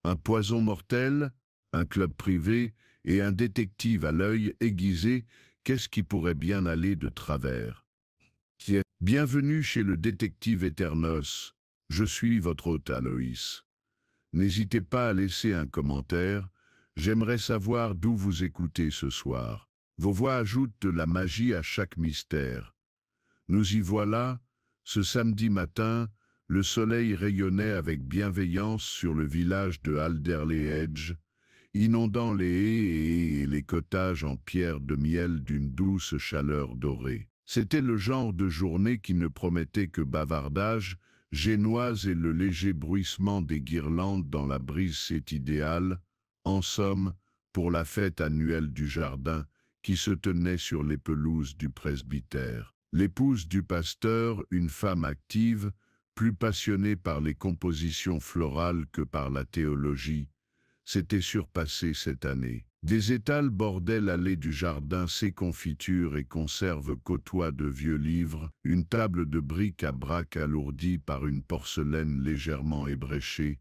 Un poison mortel, un club privé et un détective à l'œil aiguisé, qu'est-ce qui pourrait bien aller de travers? Bienvenue chez le détective Eternos. Je suis votre hôte Aloïs. N'hésitez pas à laisser un commentaire. J'aimerais savoir d'où vous écoutez ce soir. Vos voix ajoutent de la magie à chaque mystère. Nous y voilà, ce samedi matin, le soleil rayonnait avec bienveillance sur le village de Alderley Edge, inondant les haies et les cottages en pierre de miel d'une douce chaleur dorée. C'était le genre de journée qui ne promettait que bavardage, génoise et le léger bruissement des guirlandes dans la brise. C'est idéal, en somme, pour la fête annuelle du jardin qui se tenait sur les pelouses du presbytère. L'épouse du pasteur, une femme active, plus passionnée par les compositions florales que par la théologie, s'était surpassée cette année. Des étals bordaient l'allée du jardin, ses confitures et conserves côtoient de vieux livres, une table de bric-à-brac alourdie par une porcelaine légèrement ébréchée,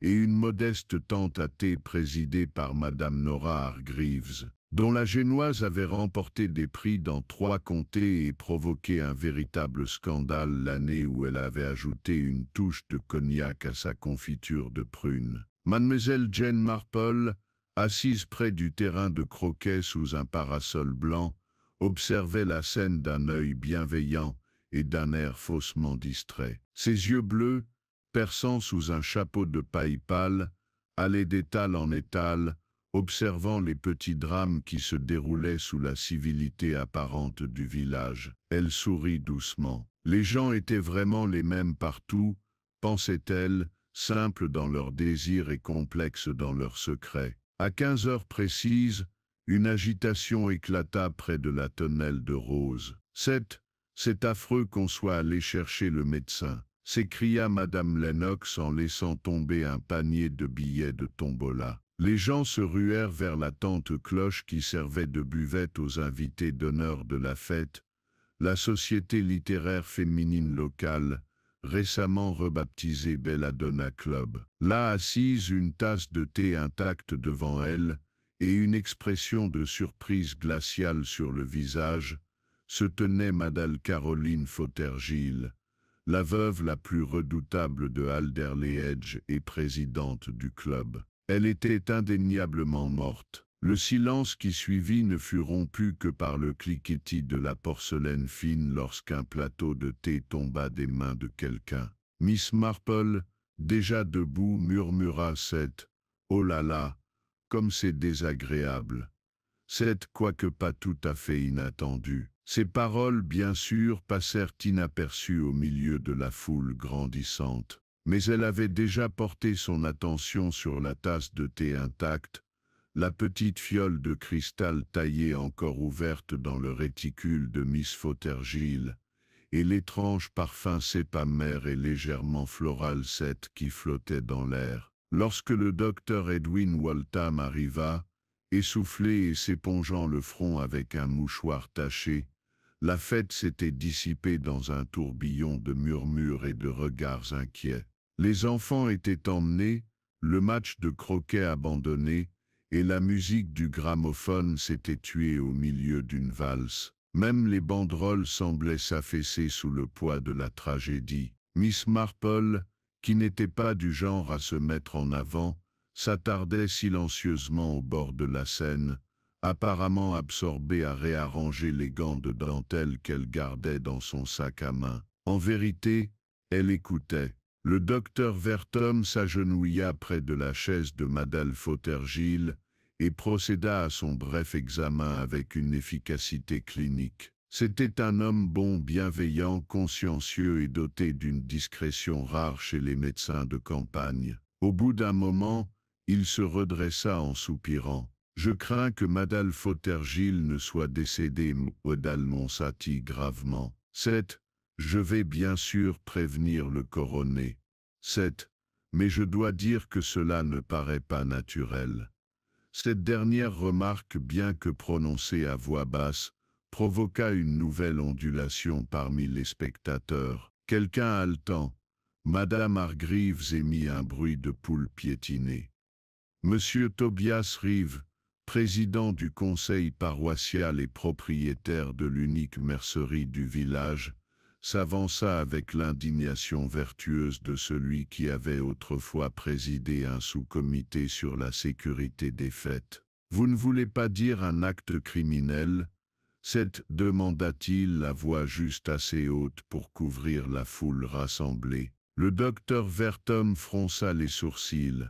et une modeste tente à thé présidée par Madame Nora Hargreaves, dont la génoise avait remporté des prix dans 3 comtés et provoqué un véritable scandale l'année où elle avait ajouté une touche de cognac à sa confiture de prunes. Mademoiselle Jane Marple, assise près du terrain de croquet sous un parasol blanc, observait la scène d'un œil bienveillant et d'un air faussement distrait. Ses yeux bleus, perçant sous un chapeau de paille pâle, allaient d'étal en étal, observant les petits drames qui se déroulaient sous la civilité apparente du village. Elle sourit doucement. Les gens étaient vraiment les mêmes partout, pensait-elle, simples dans leurs désirs et complexes dans leurs secrets. À 15 heures précises, une agitation éclata près de la tonnelle de Rose. C'est affreux qu'on soit allé chercher le médecin, s'écria Madame Lennox en laissant tomber un panier de billets de tombola. Les gens se ruèrent vers la tente cloche qui servait de buvette aux invités d'honneur de la fête, la société littéraire féminine locale, récemment rebaptisée Belladonna Club. Là assise, une tasse de thé intacte devant elle, et une expression de surprise glaciale sur le visage, se tenait Madame Caroline Fothergill, la veuve la plus redoutable de Alderley Edge et présidente du club. Elle était indéniablement morte. Le silence qui suivit ne fut rompu que par le cliquetis de la porcelaine fine lorsqu'un plateau de thé tomba des mains de quelqu'un. Miss Marple, déjà debout, murmura « Oh là là, comme c'est désagréable !» Quoique pas tout à fait inattendu. Ces paroles, bien sûr, passèrent inaperçues au milieu de la foule grandissante. Mais elle avait déjà porté son attention sur la tasse de thé intacte, la petite fiole de cristal taillée encore ouverte dans le réticule de Miss Fothergill, et l'étrange parfum sépamer et légèrement floral qui flottait dans l'air. Lorsque le docteur Edwin Waltham arriva, essoufflé et s'épongeant le front avec un mouchoir taché, la fête s'était dissipée dans un tourbillon de murmures et de regards inquiets. Les enfants étaient emmenés, le match de croquet abandonné, et la musique du gramophone s'était tuée au milieu d'une valse. Même les banderoles semblaient s'affaisser sous le poids de la tragédie. Miss Marple, qui n'était pas du genre à se mettre en avant, s'attardait silencieusement au bord de la scène, apparemment absorbée à réarranger les gants de dentelle qu'elle gardait dans son sac à main. En vérité, elle écoutait. Le docteur Vertom s'agenouilla près de la chaise de Madame Fothergill et procéda à son bref examen avec une efficacité clinique. C'était un homme bon, bienveillant, consciencieux et doté d'une discrétion rare chez les médecins de campagne. Au bout d'un moment, il se redressa en soupirant. « Je crains que Madame Fothergill ne soit décédée, m'annonça-t-il gravement. Je vais bien sûr prévenir le coroner. Mais je dois dire que cela ne paraît pas naturel. » Cette dernière remarque, bien que prononcée à voix basse, provoqua une nouvelle ondulation parmi les spectateurs. Quelqu'un haletant. Madame Hargreaves émit un bruit de poule piétinée. Monsieur Tobias Rive, président du conseil paroissial et propriétaire de l'unique mercerie du village, s'avança avec l'indignation vertueuse de celui qui avait autrefois présidé un sous-comité sur la sécurité des fêtes. « Vous ne voulez pas dire un acte criminel ?» demanda-t-il, la voix juste assez haute pour couvrir la foule rassemblée. Le docteur Vertom fronça les sourcils.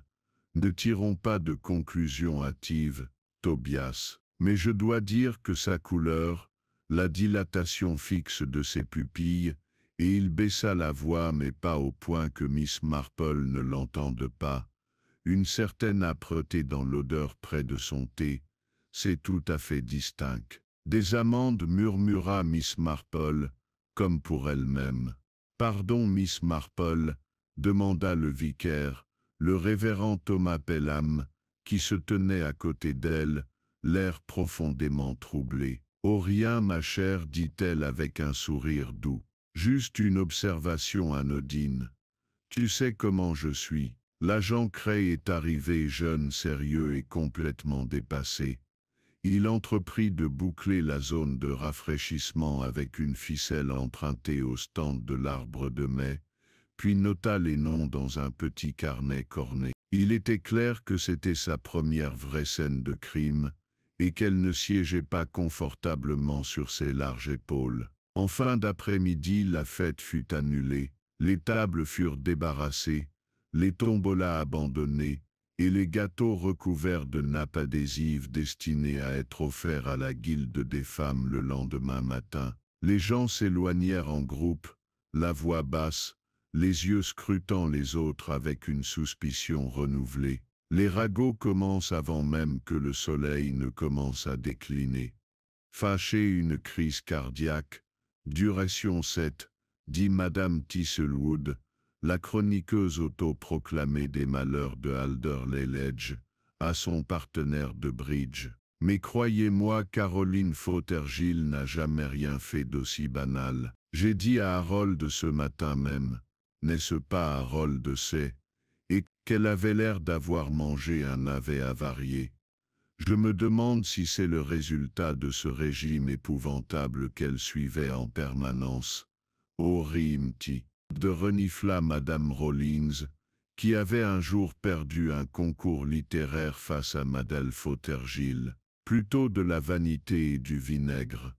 « Ne tirons pas de conclusions hâtives, Tobias, mais je dois dire que sa couleur, la dilatation fixe de ses pupilles, et il baissa la voix mais pas au point que Miss Marple ne l'entende pas, une certaine âpreté dans l'odeur près de son thé, c'est tout à fait distinct. Des amandes, murmura Miss Marple, comme pour elle-même. Pardon, Miss Marple, demanda le vicaire, le révérend Thomas Pelham, qui se tenait à côté d'elle, l'air profondément troublé. « Oh rien, ma chère, dit-elle avec un sourire doux. Juste une observation anodine. Tu sais comment je suis. L'agent Cray est arrivé jeune, sérieux et complètement dépassé. Il entreprit de boucler la zone de rafraîchissement avec une ficelle empruntée au stand de l'Arbre de Mai, puis nota les noms dans un petit carnet corné. Il était clair que c'était sa première vraie scène de crime, et qu'elle ne siégeait pas confortablement sur ses larges épaules. En fin d'après-midi, la fête fut annulée, les tables furent débarrassées, les tombolas abandonnés, et les gâteaux recouverts de nappes adhésives destinés à être offerts à la guilde des femmes le lendemain matin. Les gens s'éloignèrent en groupe, la voix basse, les yeux scrutant les autres avec une suspicion renouvelée. Les ragots commencent avant même que le soleil ne commence à décliner. Fâchée, une crise cardiaque. Duration 7, dit Madame Thistlewood, la chroniqueuse autoproclamée des malheurs de Alderley Ledge, à son partenaire de bridge. Mais croyez-moi, Caroline Fothergill n'a jamais rien fait d'aussi banal. J'ai dit à Harold ce matin même, n'est-ce pas Harold sait, et qu'elle avait l'air d'avoir mangé un navet avarié. Je me demande si c'est le résultat de ce régime épouvantable qu'elle suivait en permanence. Oh Rimti, de renifla Madame Rollins, qui avait un jour perdu un concours littéraire face à Madame Fothergill. Plutôt de la vanité et du vinaigre.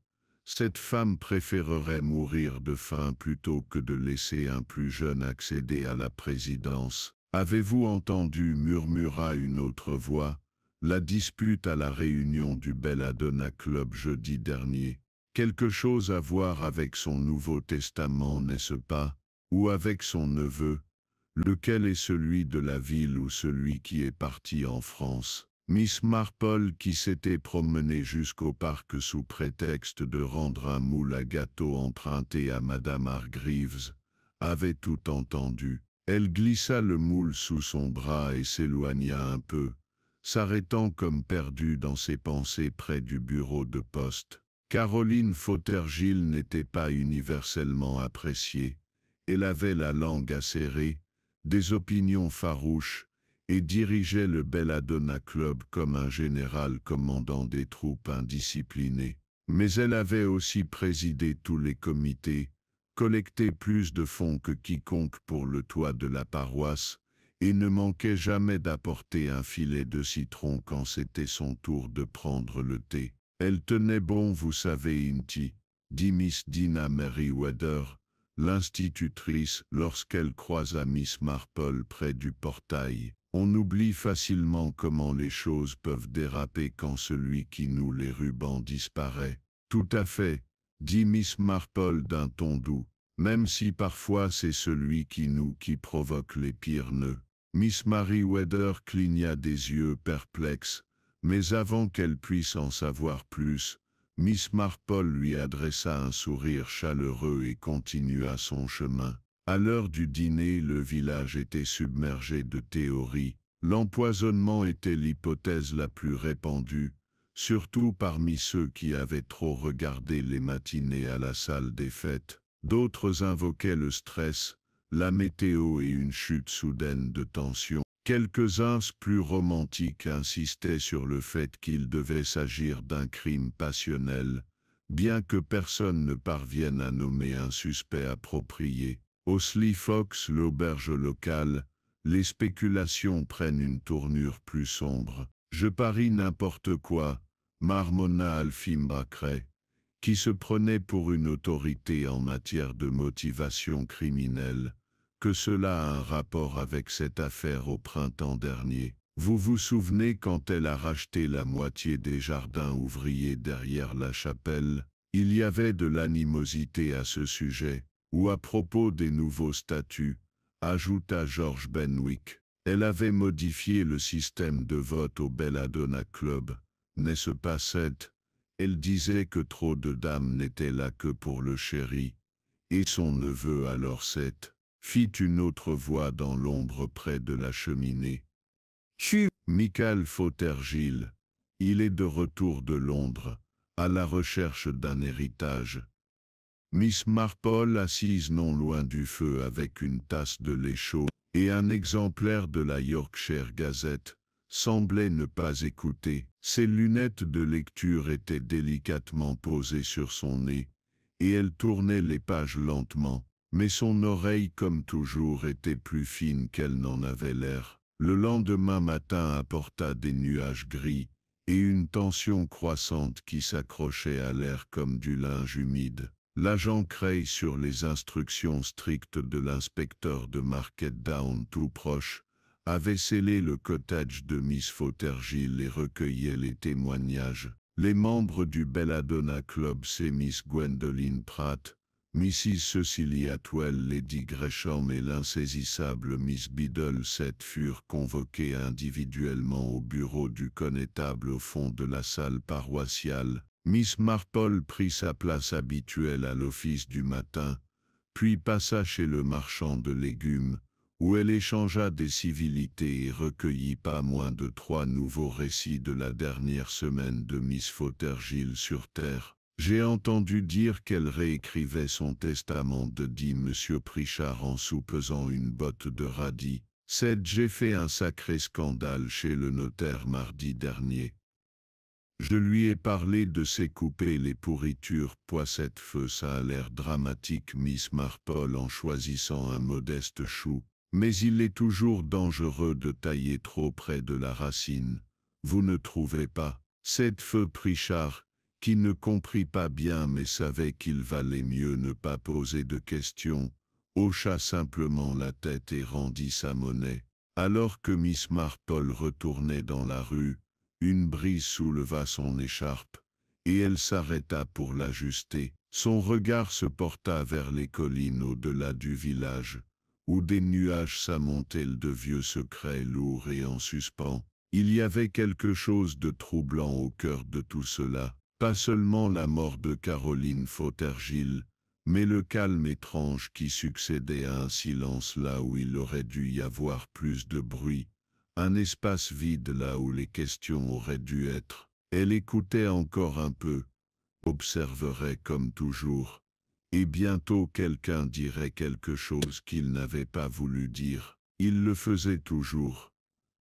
Cette femme préférerait mourir de faim plutôt que de laisser un plus jeune accéder à la présidence. Avez-vous entendu, murmura une autre voix, la dispute à la réunion du Belladonna Club jeudi dernier. Quelque chose à voir avec son Nouveau Testament, n'est-ce pas? Ou avec son neveu? Lequel est celui de la ville ou celui qui est parti en France? Miss Marple, qui s'était promenée jusqu'au parc sous prétexte de rendre un moule à gâteau emprunté à Madame Hargreaves, avait tout entendu. Elle glissa le moule sous son bras et s'éloigna un peu, s'arrêtant comme perdue dans ses pensées près du bureau de poste. Caroline Fothergill n'était pas universellement appréciée. Elle avait la langue acérée, des opinions farouches, et dirigeait le Belladonna Club comme un général commandant des troupes indisciplinées. Mais elle avait aussi présidé tous les comités, collecté plus de fonds que quiconque pour le toit de la paroisse, et ne manquait jamais d'apporter un filet de citron quand c'était son tour de prendre le thé. Elle tenait bon, vous savez, Inti, dit Miss Dinah Merriweather, l'institutrice, lorsqu'elle croisa Miss Marple près du portail. On oublie facilement comment les choses peuvent déraper quand celui qui noue les rubans disparaît. Tout à fait, dit Miss Marple d'un ton doux, même si parfois c'est celui qui noue qui provoque les pires nœuds. Miss Merriweather cligna des yeux perplexes, mais avant qu'elle puisse en savoir plus, Miss Marple lui adressa un sourire chaleureux et continua son chemin. À l'heure du dîner, le village était submergé de théories. L'empoisonnement était l'hypothèse la plus répandue, surtout parmi ceux qui avaient trop regardé les matinées à la salle des fêtes. D'autres invoquaient le stress, la météo et une chute soudaine de tension. Quelques-uns plus romantiques insistaient sur le fait qu'il devait s'agir d'un crime passionnel, bien que personne ne parvienne à nommer un suspect approprié. Au Sly Fox, l'auberge locale, les spéculations prennent une tournure plus sombre. Je parie n'importe quoi, marmonna Alfie Bracray, qui se prenait pour une autorité en matière de motivation criminelle, que cela a un rapport avec cette affaire au printemps dernier. Vous vous souvenez quand elle a racheté la moitié des jardins ouvriers derrière la chapelle? Il y avait de l'animosité à ce sujet, ou à propos des nouveaux statuts, ajouta George Benwick. Elle avait modifié le système de vote au Belladonna Club, n'est-ce pas Seth? Elle disait que trop de dames n'étaient là que pour le chéri. Et son neveu alors Seth, fit une autre voix dans l'ombre près de la cheminée. Chut! Michael Fothergill. Il est de retour de Londres, à la recherche d'un héritage. Miss Marple assise non loin du feu avec une tasse de lait chaud et un exemplaire de la Yorkshire Gazette, semblait ne pas écouter. Ses lunettes de lecture étaient délicatement posées sur son nez, et elle tournait les pages lentement, mais son oreille comme toujours était plus fine qu'elle n'en avait l'air. Le lendemain matin apporta des nuages gris, et une tension croissante qui s'accrochait à l'air comme du linge humide. L'agent Cray, sur les instructions strictes de l'inspecteur de Market Down tout proche, avait scellé le cottage de Miss Fothergill et recueillait les témoignages. Les membres du Belladonna Club, c'est Miss Gwendoline Pratt, Mrs. Cecily Atwell, Lady Gresham et l'insaisissable Miss Biddleset furent convoqués individuellement au bureau du connétable au fond de la salle paroissiale. Miss Marple prit sa place habituelle à l'office du matin, puis passa chez le marchand de légumes, où elle échangea des civilités et recueillit pas moins de 3 nouveaux récits de la dernière semaine de Miss Fothergill sur Terre. J'ai entendu dire qu'elle réécrivait son testament, dit M. Pritchard en soupesant une botte de radis. J'ai fait un sacré scandale chez le notaire mardi dernier. Je lui ai parlé de ses coupés les pourritures, poissette feu, ça a l'air dramatique, Miss Marple, en choisissant un modeste chou. Mais il est toujours dangereux de tailler trop près de la racine. Vous ne trouvez pas? Feu Pritchard, qui ne comprit pas bien mais savait qu'il valait mieux ne pas poser de questions, hocha simplement la tête et rendit sa monnaie. Alors que Miss Marple retournait dans la rue, une brise souleva son écharpe, et elle s'arrêta pour l'ajuster. Son regard se porta vers les collines au-delà du village, où des nuages s'amontellent de vieux secrets lourds et en suspens. Il y avait quelque chose de troublant au cœur de tout cela, pas seulement la mort de Caroline Fothergill, mais le calme étrange qui succédait à un silence là où il aurait dû y avoir plus de bruit, un espace vide là où les questions auraient dû être. Elle écoutait encore un peu, observerait comme toujours, et bientôt quelqu'un dirait quelque chose qu'il n'avait pas voulu dire. Il le faisait toujours.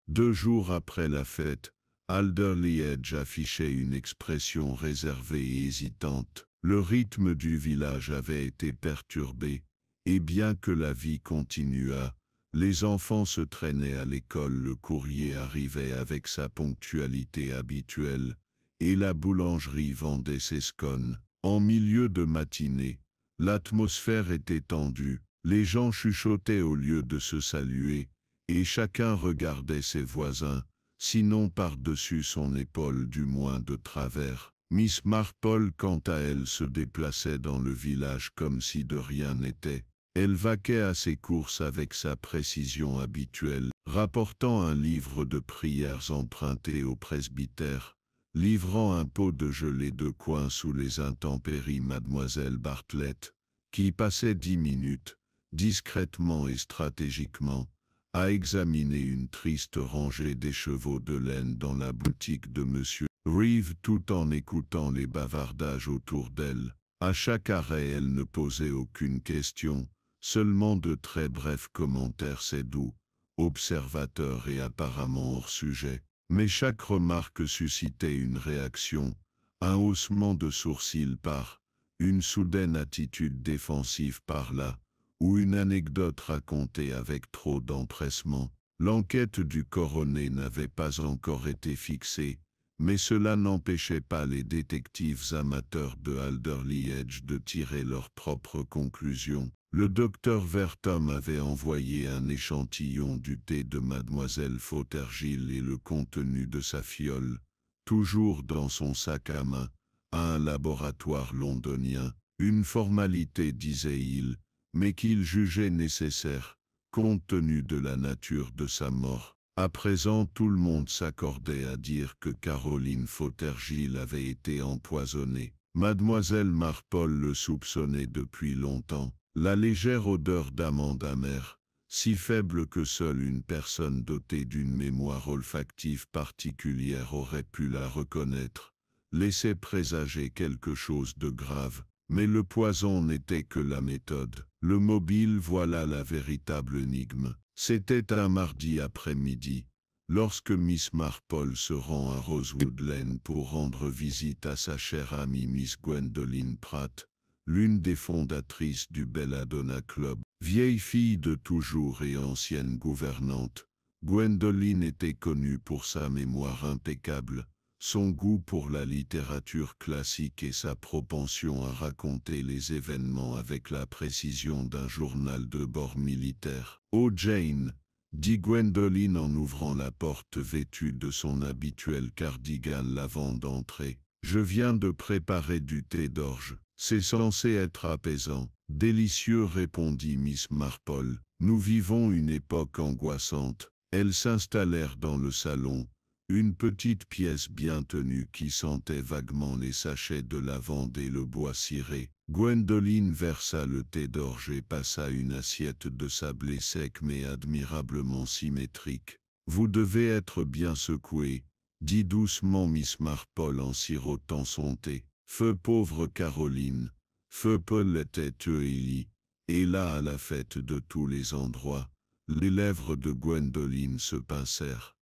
2 jours après la fête, Alderley Edge affichait une expression réservée et hésitante. Le rythme du village avait été perturbé, et bien que la vie continuât, les enfants se traînaient à l'école, le courrier arrivait avec sa ponctualité habituelle, et la boulangerie vendait ses scones. En milieu de matinée, l'atmosphère était tendue, les gens chuchotaient au lieu de se saluer, et chacun regardait ses voisins, sinon par-dessus son épaule du moins de travers. Miss Marple, quant à elle, se déplaçait dans le village comme si de rien n'était. Elle vaquait à ses courses avec sa précision habituelle, rapportant un livre de prières emprunté au presbytère, livrant un pot de gelée de coin sous les intempéries Mademoiselle Bartlett, qui passait 10 minutes, discrètement et stratégiquement, à examiner une triste rangée d'écheveaux de laine dans la boutique de M. Reeve tout en écoutant les bavardages autour d'elle. À chaque arrêt, elle ne posait aucune question, seulement de très brefs commentaires. C'est doux. observateur et apparemment hors sujet. Mais chaque remarque suscitait une réaction, un haussement de sourcils par, une soudaine attitude défensive par là, ou une anecdote racontée avec trop d'empressement. L'enquête du coroner n'avait pas encore été fixée, mais cela n'empêchait pas les détectives amateurs de Alderley Edge de tirer leurs propres conclusions. Le docteur Vertom avait envoyé un échantillon du thé de mademoiselle Fothergill et le contenu de sa fiole, toujours dans son sac à main, à un laboratoire londonien, une formalité, disait-il, mais qu'il jugeait nécessaire, compte tenu de la nature de sa mort. À présent, tout le monde s'accordait à dire que Caroline Fothergill avait été empoisonnée. Mademoiselle Marpole le soupçonnait depuis longtemps. La légère odeur d'amande amère, si faible que seule une personne dotée d'une mémoire olfactive particulière aurait pu la reconnaître, laissait présager quelque chose de grave. Mais le poison n'était que la méthode. Le mobile, voilà la véritable énigme. C'était un mardi après-midi, lorsque Miss Marpole se rend à Rosewood Lane pour rendre visite à sa chère amie Miss Gwendoline Pratt, l'une des fondatrices du Belladonna Club. Vieille fille de toujours et ancienne gouvernante, Gwendoline était connue pour sa mémoire impeccable, son goût pour la littérature classique et sa propension à raconter les événements avec la précision d'un journal de bord militaire. « Oh Jane !» dit Gwendoline en ouvrant la porte vêtue de son habituel cardigan l'avant d'entrée. « Je viens de préparer du thé d'orge. C'est censé être apaisant. »« Délicieux » répondit Miss Marpole. « Nous vivons une époque angoissante. » Elles s'installèrent dans le salon, une petite pièce bien tenue qui sentait vaguement les sachets de lavande et le bois ciré. Gwendoline versa le thé d'orge et passa une assiette de sablé sec mais admirablement symétrique. « Vous devez être bien secoué, » dit doucement Miss Marpole en sirotant son thé. « Feu pauvre Caroline, feu Paul était Euélie, et là à la fête de tous les endroits. » Les lèvres de Gwendoline se pincèrent.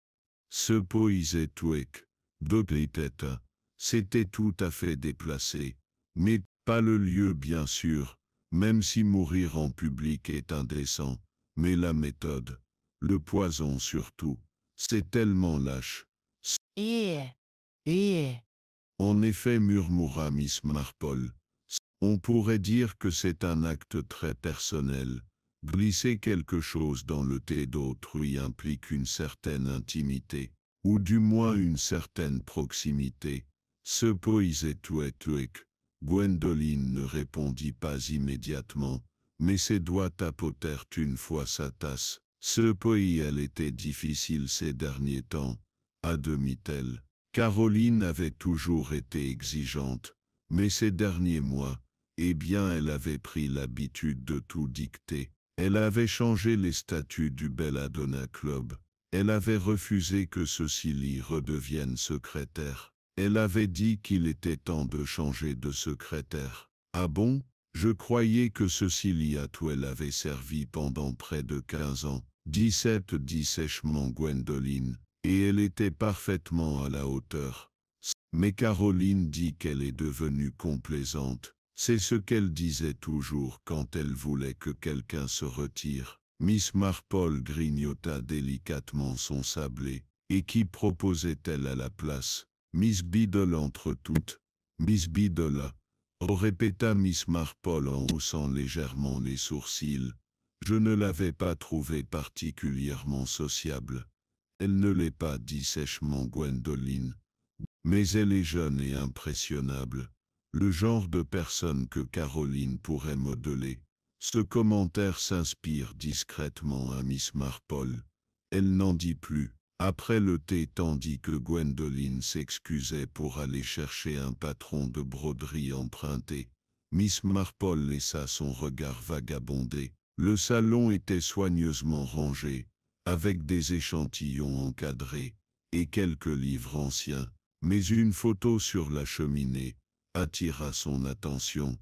Ce poisait Twek, Dogliteta, c'était tout à fait déplacé, mais pas le lieu bien sûr, même si mourir en public est indécent, mais la méthode, le poison surtout, c'est tellement lâche. En effet, murmura Miss Marpole, on pourrait dire que c'est un acte très personnel. Glisser quelque chose dans le thé d'autrui implique une certaine intimité, ou du moins une certaine proximité. Ce poisait Twek. Gwendoline ne répondit pas immédiatement, mais ses doigts tapotèrent une fois sa tasse. Ce poil, elle était difficile ces derniers temps, admit-elle. Caroline avait toujours été exigeante, mais ces derniers mois, eh bien elle avait pris l'habitude de tout dicter. Elle avait changé les statuts du Belladonna Club. Elle avait refusé que Cecily redevienne secrétaire. Elle avait dit qu'il était temps de changer de secrétaire. Ah bon? Je croyais que Cecily Atwell avait servi pendant près de 15 ans. 17 dit sèchement Gwendoline, et elle était parfaitement à la hauteur. Mais Caroline dit qu'elle est devenue complaisante. C'est ce qu'elle disait toujours quand elle voulait que quelqu'un se retire. Miss Marpole grignota délicatement son sablé. Et qui proposait-elle à la place? Miss Biddle entre toutes. Miss Biddle, répéta Miss Marpole en haussant légèrement les sourcils. Je ne l'avais pas trouvée particulièrement sociable. Elle ne l'est pas, dit sèchement Gwendoline. Mais elle est jeune et impressionnable. Le genre de personne que Caroline pourrait modeler. Ce commentaire s'inspire discrètement à Miss Marpole. Elle n'en dit plus. Après le thé, tandis que Gwendoline s'excusait pour aller chercher un patron de broderie emprunté, Miss Marpole laissa son regard vagabonder. Le salon était soigneusement rangé, avec des échantillons encadrés, et quelques livres anciens, mais une photo sur la cheminée attira son attention.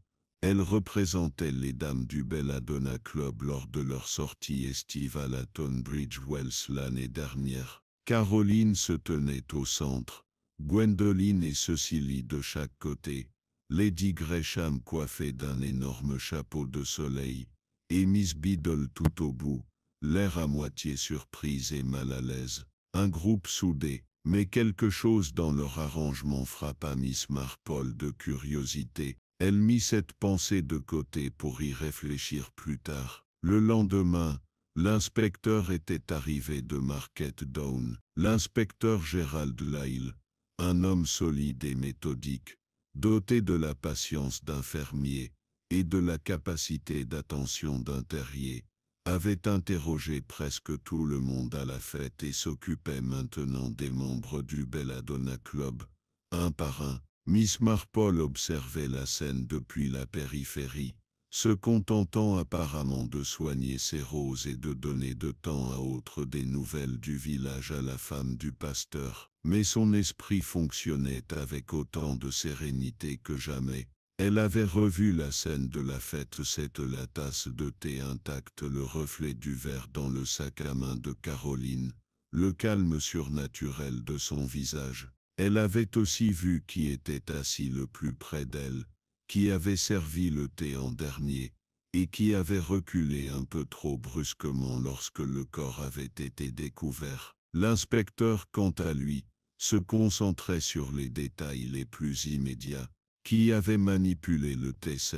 Elle représentait les dames du Belladonna Club lors de leur sortie estivale à Tonbridge Wells l'année dernière. Caroline se tenait au centre, Gwendoline et Cecily de chaque côté, Lady Gresham coiffée d'un énorme chapeau de soleil, et Miss Biddle tout au bout, l'air à moitié surprise et mal à l'aise. Un groupe soudé, mais quelque chose dans leur arrangement frappa Miss Marple de curiosité. Elle mit cette pensée de côté pour y réfléchir plus tard. Le lendemain, l'inspecteur était arrivé de Market Down. L'inspecteur Gerald Lyle, un homme solide et méthodique, doté de la patience d'un fermier et de la capacité d'attention d'un terrier, avait interrogé presque tout le monde à la fête et s'occupait maintenant des membres du Belladonna Club, un par un. Miss Marple observait la scène depuis la périphérie, se contentant apparemment de soigner ses roses et de donner de temps à autre des nouvelles du village à la femme du pasteur. Mais son esprit fonctionnait avec autant de sérénité que jamais. Elle avait revu la scène de la fête, la tasse de thé intacte, le reflet du verre dans le sac à main de Caroline, le calme surnaturel de son visage. Elle avait aussi vu qui était assis le plus près d'elle, qui avait servi le thé en dernier, et qui avait reculé un peu trop brusquement lorsque le corps avait été découvert. L'inspecteur, quant à lui, se concentrait sur les détails les plus immédiats. Qui avait manipulé le TC,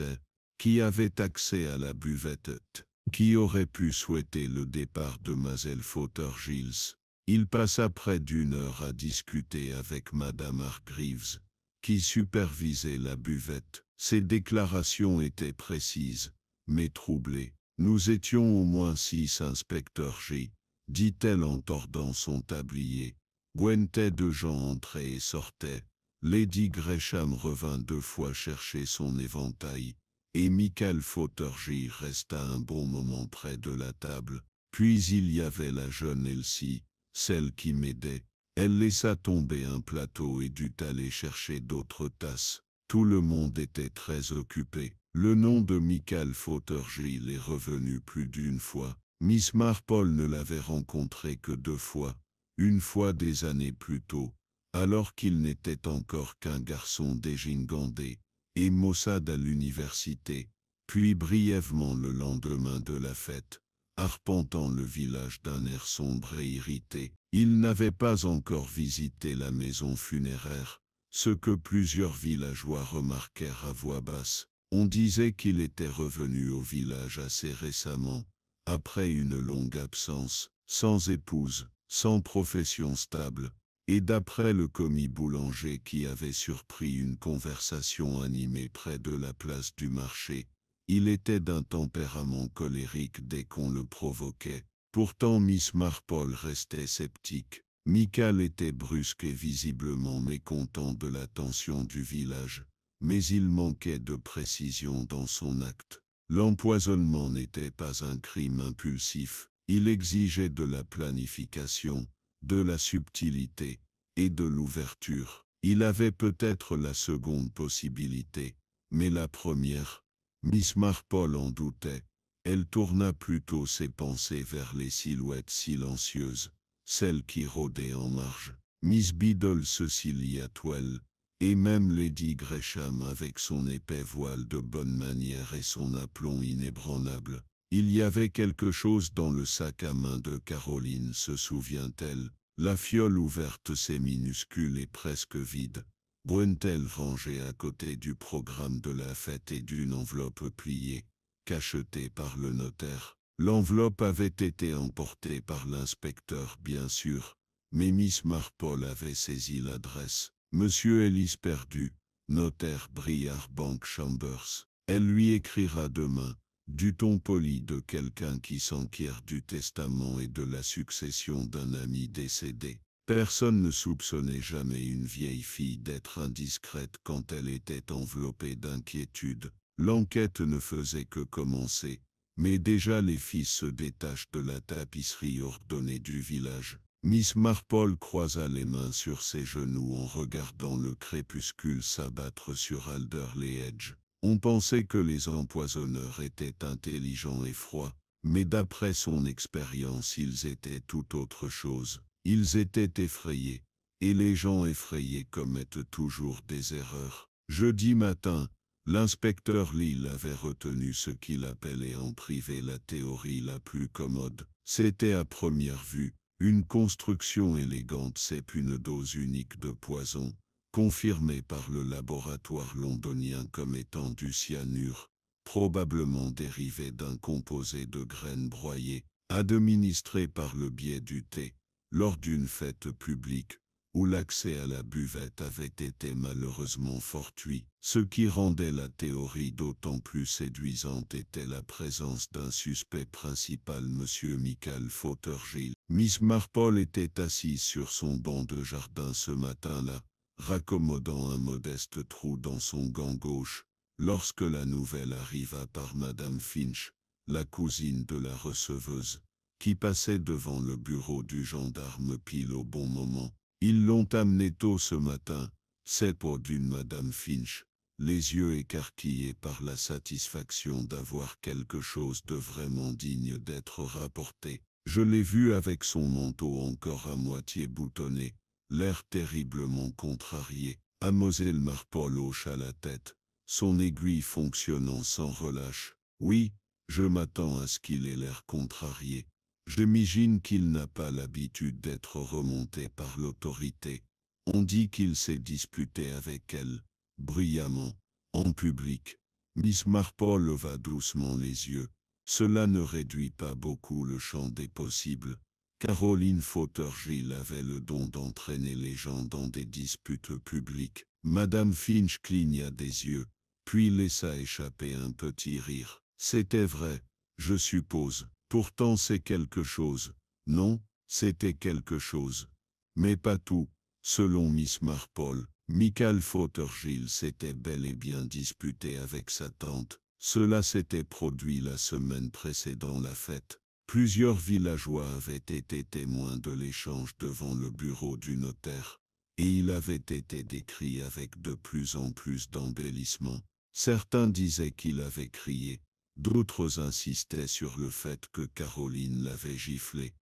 qui avait accès à la buvette, qui aurait pu souhaiter le départ de Mademoiselle Fothergills. Il passa près d'une heure à discuter avec Madame Hargreaves, qui supervisait la buvette. Ses déclarations étaient précises, mais troublées. Nous étions au moins 6, inspecteur J, dit-elle en tordant son tablier. Gwentais de gens entraient et sortaient. Lady Gresham revint 2 fois chercher son éventail, et Michael Fothergill resta un bon moment près de la table. Puis il y avait la jeune Elsie, celle qui m'aidait. Elle laissa tomber un plateau et dut aller chercher d'autres tasses. Tout le monde était très occupé. Le nom de Michael Fothergill est revenu plus d'une fois. Miss Marple ne l'avait rencontré que 2 fois, une fois des années plus tôt, alors qu'il n'était encore qu'un garçon dégingandé et maussade à l'université, puis brièvement le lendemain de la fête, arpentant le village d'un air sombre et irrité. Il n'avait pas encore visité la maison funéraire, ce que plusieurs villageois remarquèrent à voix basse. On disait qu'il était revenu au village assez récemment, après une longue absence, sans épouse, sans profession stable, et d'après le commis boulanger qui avait surpris une conversation animée près de la place du marché, il était d'un tempérament colérique dès qu'on le provoquait. Pourtant Miss Marple restait sceptique. Michael était brusque et visiblement mécontent de l'attention du village, mais il manquait de précision dans son acte. L'empoisonnement n'était pas un crime impulsif, il exigeait de la planification, de la subtilité et de l'ouverture. Il avait peut-être la seconde possibilité, mais la première, Miss Marple en doutait. Elle tourna plutôt ses pensées vers les silhouettes silencieuses, celles qui rôdaient en marge. Miss Biddle, Cecily Atwell, et même Lady Gresham avec son épais voile de bonne manière et son aplomb inébranlable. Il y avait quelque chose dans le sac à main de Caroline, se souvient-elle. La fiole ouverte, c'est minuscule et presque vide. Brune-t-elle rangée à côté du programme de la fête et d'une enveloppe pliée, cachetée par le notaire. L'enveloppe avait été emportée par l'inspecteur, bien sûr, mais Miss Marple avait saisi l'adresse. Monsieur Ellis Perdu, notaire Briar Bank Chambers. Elle lui écrira demain, du ton poli de quelqu'un qui s'enquiert du testament et de la succession d'un ami décédé. Personne ne soupçonnait jamais une vieille fille d'être indiscrète quand elle était enveloppée d'inquiétude. L'enquête ne faisait que commencer, mais déjà les fils se détachent de la tapisserie ordonnée du village. Miss Marple croisa les mains sur ses genoux en regardant le crépuscule s'abattre sur Alderley Edge. On pensait que les empoisonneurs étaient intelligents et froids, mais d'après son expérience ils étaient tout autre chose. Ils étaient effrayés, et les gens effrayés commettent toujours des erreurs. Jeudi matin, l'inspecteur Lille avait retenu ce qu'il appelait en privé la théorie la plus commode. C'était à première vue, une construction élégante, c'est une dose unique de poison, confirmée par le laboratoire londonien comme étant du cyanure, probablement dérivé d'un composé de graines broyées, administré par le biais du thé, lors d'une fête publique, où l'accès à la buvette avait été malheureusement fortuit. Ce qui rendait la théorie d'autant plus séduisante était la présence d'un suspect principal, M. Michael Fothergill. Miss Marple était assise sur son banc de jardin ce matin-là, raccommodant un modeste trou dans son gant gauche, lorsque la nouvelle arriva par Madame Finch, la cousine de la receveuse, qui passait devant le bureau du gendarme pile au bon moment. Ils l'ont amené tôt ce matin, c'est pour d'une Madame Finch, les yeux écarquillés par la satisfaction d'avoir quelque chose de vraiment digne d'être rapporté. Je l'ai vu avec son manteau encore à moitié boutonné, l'air terriblement contrarié. Mademoiselle Marple hocha la tête, son aiguille fonctionnant sans relâche. Oui, je m'attends à ce qu'il ait l'air contrarié. J'imagine qu'il n'a pas l'habitude d'être remonté par l'autorité. On dit qu'il s'est disputé avec elle, bruyamment, en public. Miss Marple leva doucement les yeux. Cela ne réduit pas beaucoup le champ des possibles. Caroline Fothergill avait le don d'entraîner les gens dans des disputes publiques. Madame Finch cligna des yeux, puis laissa échapper un petit rire. C'était vrai, je suppose. Pourtant c'est quelque chose. Non, c'était quelque chose. Mais pas tout. Selon Miss Marple, Michael Fothergill s'était bel et bien disputé avec sa tante. Cela s'était produit la semaine précédant la fête. Plusieurs villageois avaient été témoins de l'échange devant le bureau du notaire, et il avait été décrit avec de plus en plus d'embellissements. Certains disaient qu'il avait crié, d'autres insistaient sur le fait que Caroline l'avait giflé.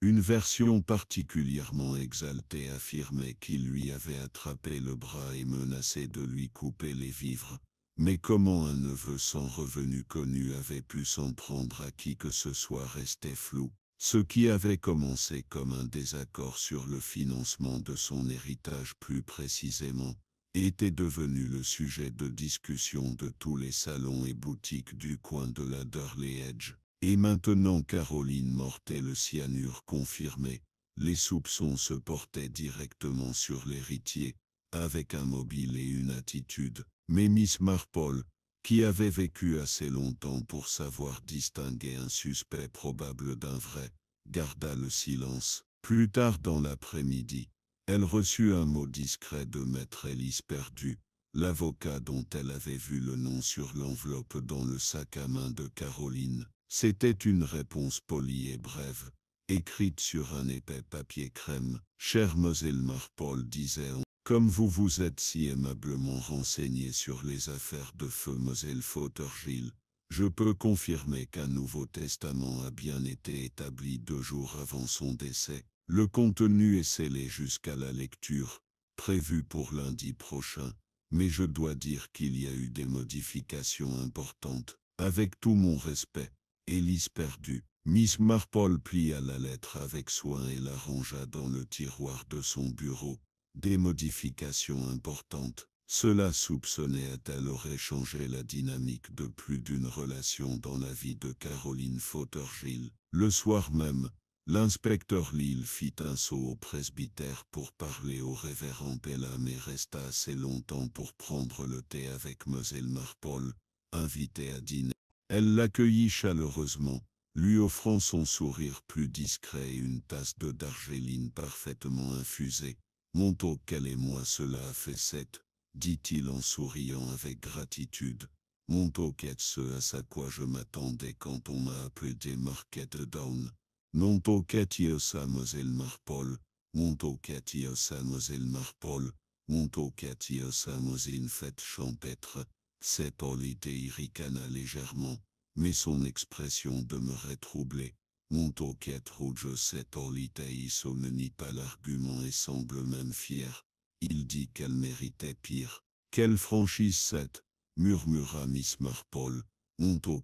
Une version particulièrement exaltée affirmait qu'il lui avait attrapé le bras et menacé de lui couper les vivres. Mais comment un neveu sans revenu connu avait pu s'en prendre à qui que ce soit restait flou. Ce qui avait commencé comme un désaccord sur le financement de son héritage plus précisément, était devenu le sujet de discussion de tous les salons et boutiques du coin de la Durley Edge. Et maintenant Caroline mortait le cyanure confirmé, les soupçons se portaient directement sur l'héritier, avec un mobile et une attitude. Mais Miss Marple, qui avait vécu assez longtemps pour savoir distinguer un suspect probable d'un vrai, garda le silence. Plus tard dans l'après-midi, elle reçut un mot discret de maître Ellis Perdu, l'avocat dont elle avait vu le nom sur l'enveloppe dans le sac à main de Caroline. C'était une réponse polie et brève, écrite sur un épais papier crème. « Chère Mlle Marple, disait-on, comme vous vous êtes si aimablement renseigné sur les affaires de feu Mlle Fothergill, je peux confirmer qu'un Nouveau Testament a bien été établi 2 jours avant son décès. Le contenu est scellé jusqu'à la lecture, prévue pour lundi prochain, mais je dois dire qu'il y a eu des modifications importantes. Avec tout mon respect, Ellis Perdu. » Miss Marple plia la lettre avec soin et la rangea dans le tiroir de son bureau. Des modifications importantes. Cela soupçonnait-elle aurait changé la dynamique de plus d'une relation dans la vie de Caroline Fothergill. Le soir même, l'inspecteur Lille fit un saut au presbytère pour parler au révérend Pelham et resta assez longtemps pour prendre le thé avec Mlle Marple, invitée à dîner. Elle l'accueillit chaleureusement, lui offrant son sourire plus discret et une tasse d'eau d'argéline parfaitement infusée. « Mon Toquel et moi cela a fait 7, dit-il en souriant avec gratitude. Mon Toquet ce à quoi je m'attendais quand on m'a appelé des Market Down. Mon Toquet ça Mlle Marple, mon Toquet ça Mlle Marple, mon Toquet ça une fête champêtre. Cétolité ricana légèrement, mais son expression demeurait troublée. Monto rouge Cétolité ne nie pas l'argument et semble même fier. Il dit qu'elle méritait pire. Qu'elle franchisse cette, murmura Miss Marple. Monto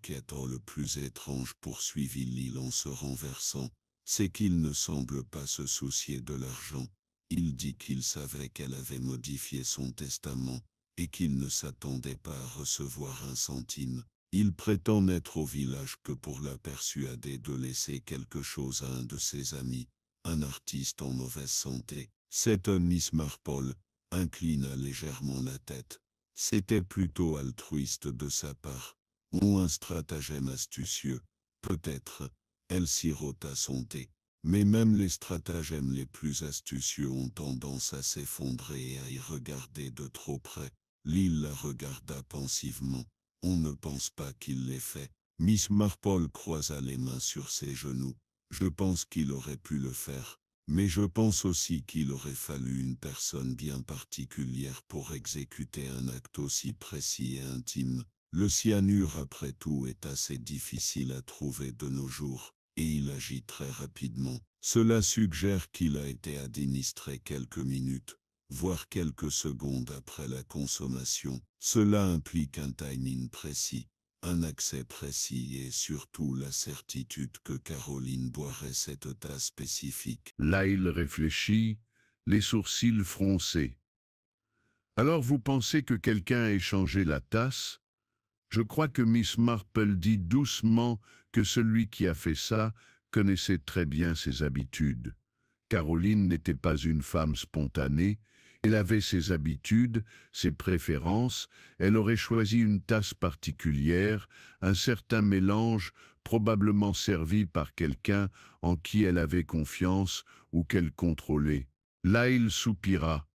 le plus étrange poursuivit Lille en se renversant, c'est qu'il ne semble pas se soucier de l'argent. Il dit qu'il savait qu'elle avait modifié son testament, et qu'il ne s'attendait pas à recevoir un centime. Il prétend n'être au village que pour la persuader de laisser quelque chose à un de ses amis, un artiste en mauvaise santé. Cet homme Miss Marple inclina légèrement la tête. C'était plutôt altruiste de sa part, ou un stratagème astucieux, peut-être. Elle sirota son thé. Mais même les stratagèmes les plus astucieux ont tendance à s'effondrer et à y regarder de trop près. Lille la regarda pensivement. On ne pense pas qu'il l'ait fait. Miss Marple croisa les mains sur ses genoux. Je pense qu'il aurait pu le faire. Mais je pense aussi qu'il aurait fallu une personne bien particulière pour exécuter un acte aussi précis et intime. Le cyanure, après tout, est assez difficile à trouver de nos jours, et il agit très rapidement. Cela suggère qu'il a été administré quelques minutes, voire quelques secondes après la consommation. Cela implique un timing précis, un accès précis et surtout la certitude que Caroline boirait cette tasse spécifique. Lyle réfléchit, les sourcils froncés. Alors vous pensez que quelqu'un a échangé la tasse? Je crois que Miss Marple dit doucement que celui qui a fait ça connaissait très bien ses habitudes. Caroline n'était pas une femme spontanée, elle avait ses habitudes, ses préférences, elle aurait choisi une tasse particulière, un certain mélange, probablement servi par quelqu'un en qui elle avait confiance ou qu'elle contrôlait. Lyle soupira.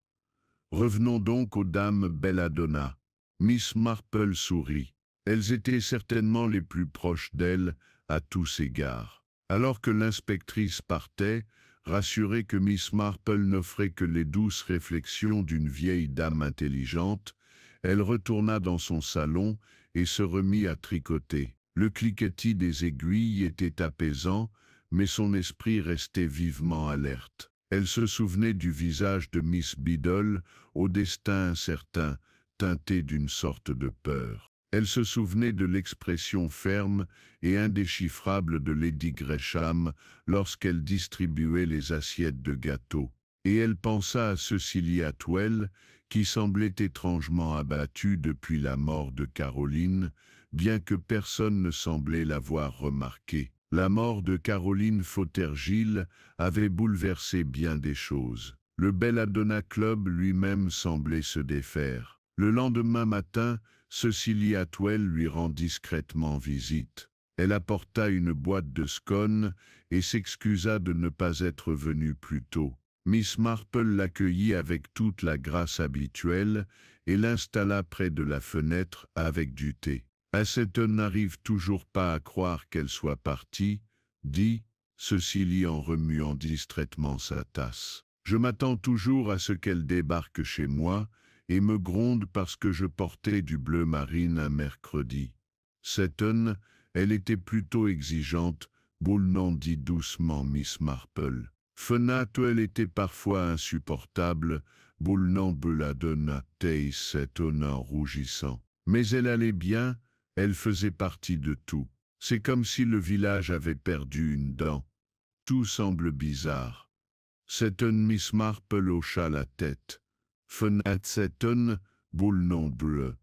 Revenons donc aux dames Belladonna. Miss Marple sourit. Elles étaient certainement les plus proches d'elle à tous égards. Alors que l'inspectrice partait, rassurée que Miss Marple n'offrait que les douces réflexions d'une vieille dame intelligente, elle retourna dans son salon et se remit à tricoter. Le cliquetis des aiguilles était apaisant, mais son esprit restait vivement alerte. Elle se souvenait du visage de Miss Biddle, au destin incertain, teinté d'une sorte de peur. Elle se souvenait de l'expression ferme et indéchiffrable de Lady Gresham lorsqu'elle distribuait les assiettes de gâteaux. Et elle pensa à Cecilia Atwell, qui semblait étrangement abattue depuis la mort de Caroline, bien que personne ne semblait l'avoir remarqué. La mort de Caroline Fothergill avait bouleversé bien des choses. Le Belladonna Club lui-même semblait se défaire. Le lendemain matin, Cecilia Atwell lui rend discrètement visite. Elle apporta une boîte de scones et s'excusa de ne pas être venue plus tôt. Miss Marple l'accueillit avec toute la grâce habituelle et l'installa près de la fenêtre avec du thé. « Asseton n'arrive toujours pas à croire qu'elle soit partie, dit Cecilie en remuant distraitement sa tasse. Je m'attends toujours à ce qu'elle débarque chez moi et me gronde parce que je portais du bleu marine un mercredi. Seton, elle était plutôt exigeante, Boulnan dit doucement Miss Marple. Fenatwell était parfois insupportable, Boulnan Belladonna Tei Seton en rougissant. Mais elle allait bien, elle faisait partie de tout. C'est comme si le village avait perdu une dent. Tout semble bizarre. Seton Miss Marple hocha la tête. Fenat Seton, Boulnan bleu.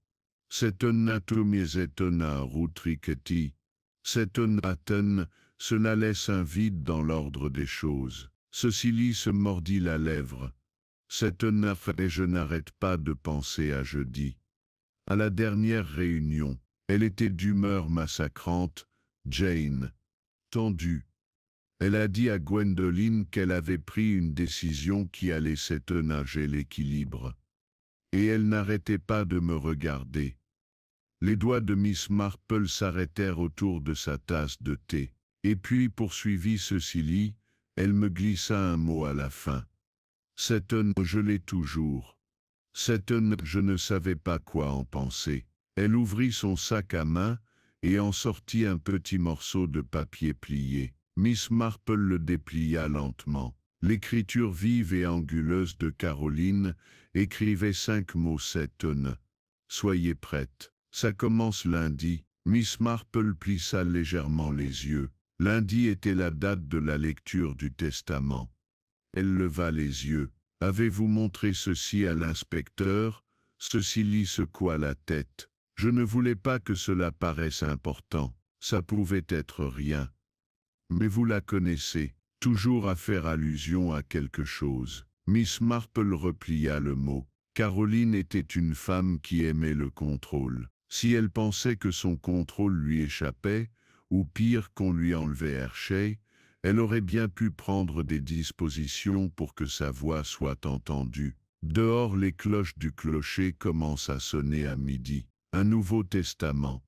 Seton atomisetona routriqueti. Seton aten, cela laisse un vide dans l'ordre des choses. Cecilie se mordit la lèvre. Seton et je n'arrête pas de penser à jeudi. À la dernière réunion, elle était d'humeur massacrante, Jane. Tendue. Elle a dit à Gwendoline qu'elle avait pris une décision qui allait s'étenager l'équilibre. Et elle n'arrêtait pas de me regarder. Les doigts de Miss Marple s'arrêtèrent autour de sa tasse de thé. Et puis poursuivit Cecilie, elle me glissa un mot à la fin. Seton, je l'ai toujours. Seton, je ne savais pas quoi en penser. Elle ouvrit son sac à main et en sortit un petit morceau de papier plié. Miss Marple le déplia lentement. L'écriture vive et anguleuse de Caroline écrivait 5 mots cette tonne. Soyez prête. Ça commence lundi. Miss Marple plissa légèrement les yeux. Lundi était la date de la lecture du testament. Elle leva les yeux. Avez-vous montré ceci à l'inspecteur? Cecily secoua la tête. Je ne voulais pas que cela paraisse important. Ça pouvait être rien. Mais vous la connaissez, toujours à faire allusion à quelque chose. Miss Marple replia le mot. Caroline était une femme qui aimait le contrôle. Si elle pensait que son contrôle lui échappait, ou pire qu'on lui enlevait Hershey, elle aurait bien pu prendre des dispositions pour que sa voix soit entendue. Dehors, les cloches du clocher commencent à sonner à midi. Un Nouveau Testament.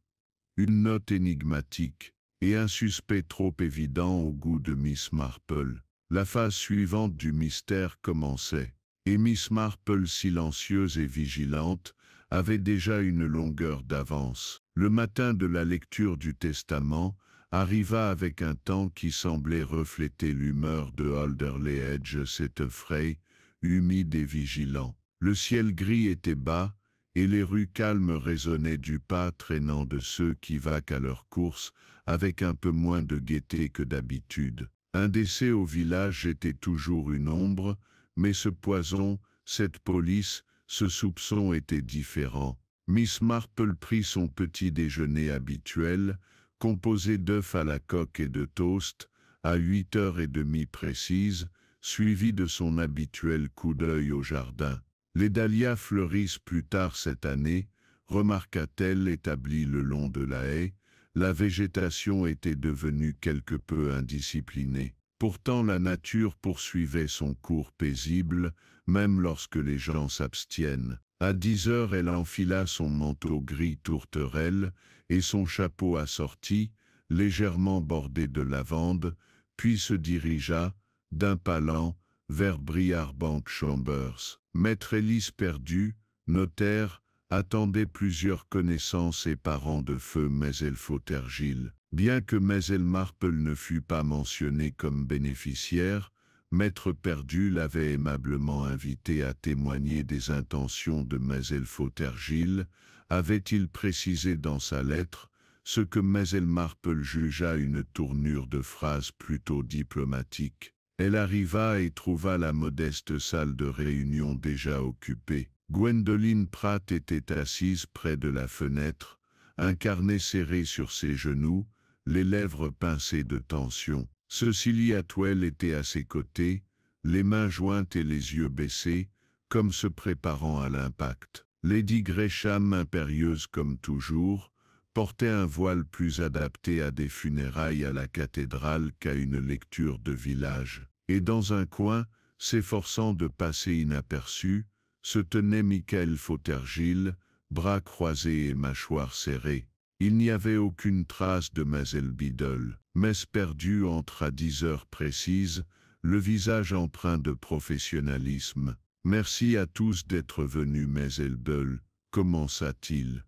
Une note énigmatique et un suspect trop évident au goût de Miss Marple. La phase suivante du mystère commençait, et Miss Marple, silencieuse et vigilante, avait déjà une longueur d'avance. Le matin de la lecture du testament arriva avec un temps qui semblait refléter l'humeur de Alderley Edge, cet frais, humide et vigilant. Le ciel gris était bas, et les rues calmes résonnaient du pas traînant de ceux qui vaquent à leur course, avec un peu moins de gaieté que d'habitude. Un décès au village était toujours une ombre, mais ce poison, cette police, ce soupçon étaient différents. Miss Marple prit son petit déjeuner habituel, composé d'œufs à la coque et de toast, à 8h30 précises, suivi de son habituel coup d'œil au jardin. Les dahlias fleurissent plus tard cette année, remarqua-t-elle établie le long de la haie. La végétation était devenue quelque peu indisciplinée. Pourtant la nature poursuivait son cours paisible, même lorsque les gens s'abstiennent. À 10h, elle enfila son manteau gris tourterelle et son chapeau assorti, légèrement bordé de lavande, puis se dirigea, d'un pas lent, vers Briar Bank Chambers. Maître Ellis perdu, notaire, attendait plusieurs connaissances et parents de feu Maisel Fothergill. Bien que Maisel Marple ne fût pas mentionné comme bénéficiaire, Maître Perdu l'avait aimablement invité à témoigner des intentions de Maisel Fothergill, avait-il précisé dans sa lettre, ce que Maisel Marple jugea une tournure de phrase plutôt diplomatique. Elle arriva et trouva la modeste salle de réunion déjà occupée. Gwendoline Pratt était assise près de la fenêtre, un carnet serré sur ses genoux, les lèvres pincées de tension. Cecily Atwell était à ses côtés, les mains jointes et les yeux baissés, comme se préparant à l'impact. Lady Gresham, impérieuse comme toujours, portait un voile plus adapté à des funérailles à la cathédrale qu'à une lecture de village. Et dans un coin, s'efforçant de passer inaperçu, se tenait Michael Fothergill, bras croisés et mâchoires serrées. Il n'y avait aucune trace de Maisel Biddle. Messe perdue entre à 10h précises, le visage empreint de professionnalisme. Merci à tous d'être venus, Maisel Bull, commença-t-il.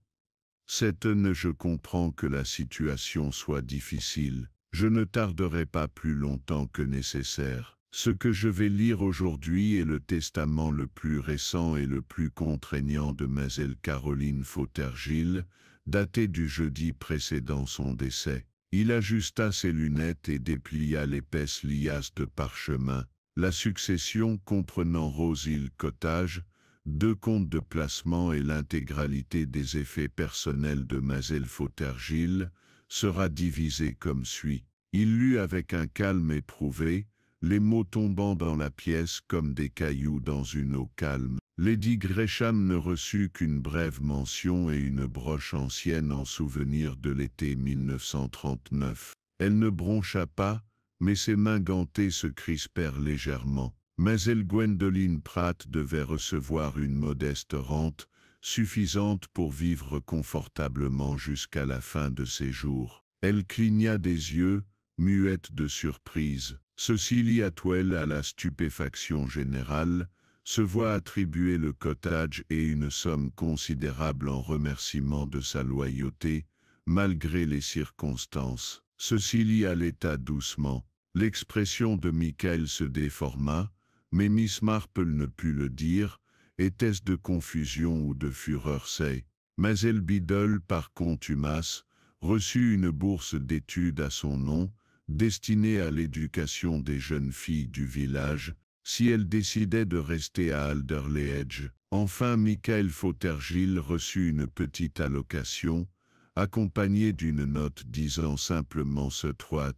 Je comprends que la situation soit difficile. Je ne tarderai pas plus longtemps que nécessaire. Ce que je vais lire aujourd'hui est le testament le plus récent et le plus contraignant de Maisel Caroline Fothergill, daté du jeudi précédant son décès. Il ajusta ses lunettes et déplia l'épaisse liasse de parchemin. La succession comprenant Rose Hill Cottage, 2 comptes de placement et l'intégralité des effets personnels de Maisel Fothergill, sera divisée comme suit. Il lut avec un calme éprouvé, les mots tombant dans la pièce comme des cailloux dans une eau calme. Lady Gresham ne reçut qu'une brève mention et une broche ancienne en souvenir de l'été 1939. Elle ne broncha pas, mais ses mains gantées se crispèrent légèrement. Maisel Gwendoline Pratt devait recevoir une modeste rente, suffisante pour vivre confortablement jusqu'à la fin de ses jours. Elle cligna des yeux, muette de surprise. Cecily Atwell à la stupéfaction générale, se voit attribuer le cottage et une somme considérable en remerciement de sa loyauté, malgré les circonstances. Cecily allaita doucement. L'expression de Michael se déforma, mais Miss Marple ne put le dire. Était-ce de confusion ou de fureur c'est? Mademoiselle Biddle, par contumace, reçut une bourse d'études à son nom, destinée à l'éducation des jeunes filles du village, si elle décidait de rester à Alderley Edge. Enfin, Michael Fothergill reçut une petite allocation, accompagnée d'une note disant simplement ce droit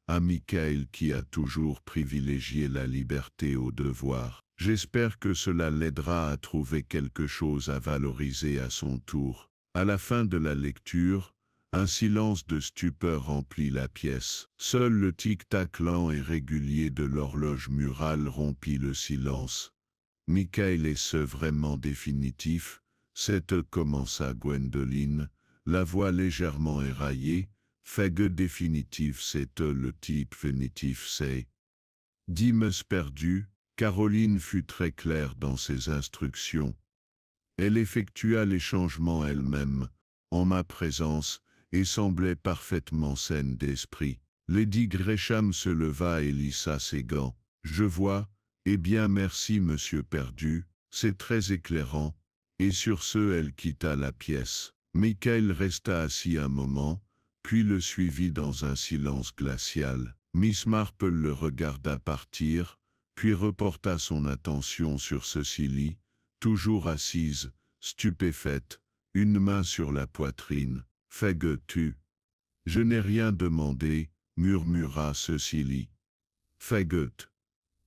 à Michael qui a toujours privilégié la liberté au devoir. J'espère que cela l'aidera à trouver quelque chose à valoriser à son tour. À la fin de la lecture, un silence de stupeur remplit la pièce. Seul le tic-tac lent et régulier de l'horloge murale rompit le silence. « Michael, est-ce vraiment définitif ?» commença Gwendoline, la voix légèrement éraillée. « Fait définitif, c'est le type fénitif, c'est. » Dimes perdu, Caroline fut très claire dans ses instructions. Elle effectua les changements elle-même, en ma présence, et semblait parfaitement saine d'esprit. Lady Gresham se leva et lissa ses gants. « Je vois, eh bien merci monsieur Perdu, c'est très éclairant. » Et sur ce elle quitta la pièce. Michael resta assis un moment, puis le suivit dans un silence glacial. Miss Marple le regarda partir, puis reporta son attention sur Cecily, toujours assise, stupéfaite, une main sur la poitrine. « Fais-tu » ? « Je n'ai rien demandé, » murmura Cecily. « Fais-tu » ?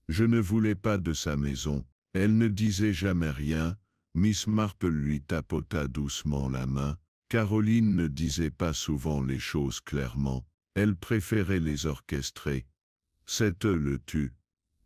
Je ne voulais pas de sa maison. Elle ne disait jamais rien. Miss Marple lui tapota doucement la main. Caroline ne disait pas souvent les choses clairement. Elle préférait les orchestrer. C'est le tu.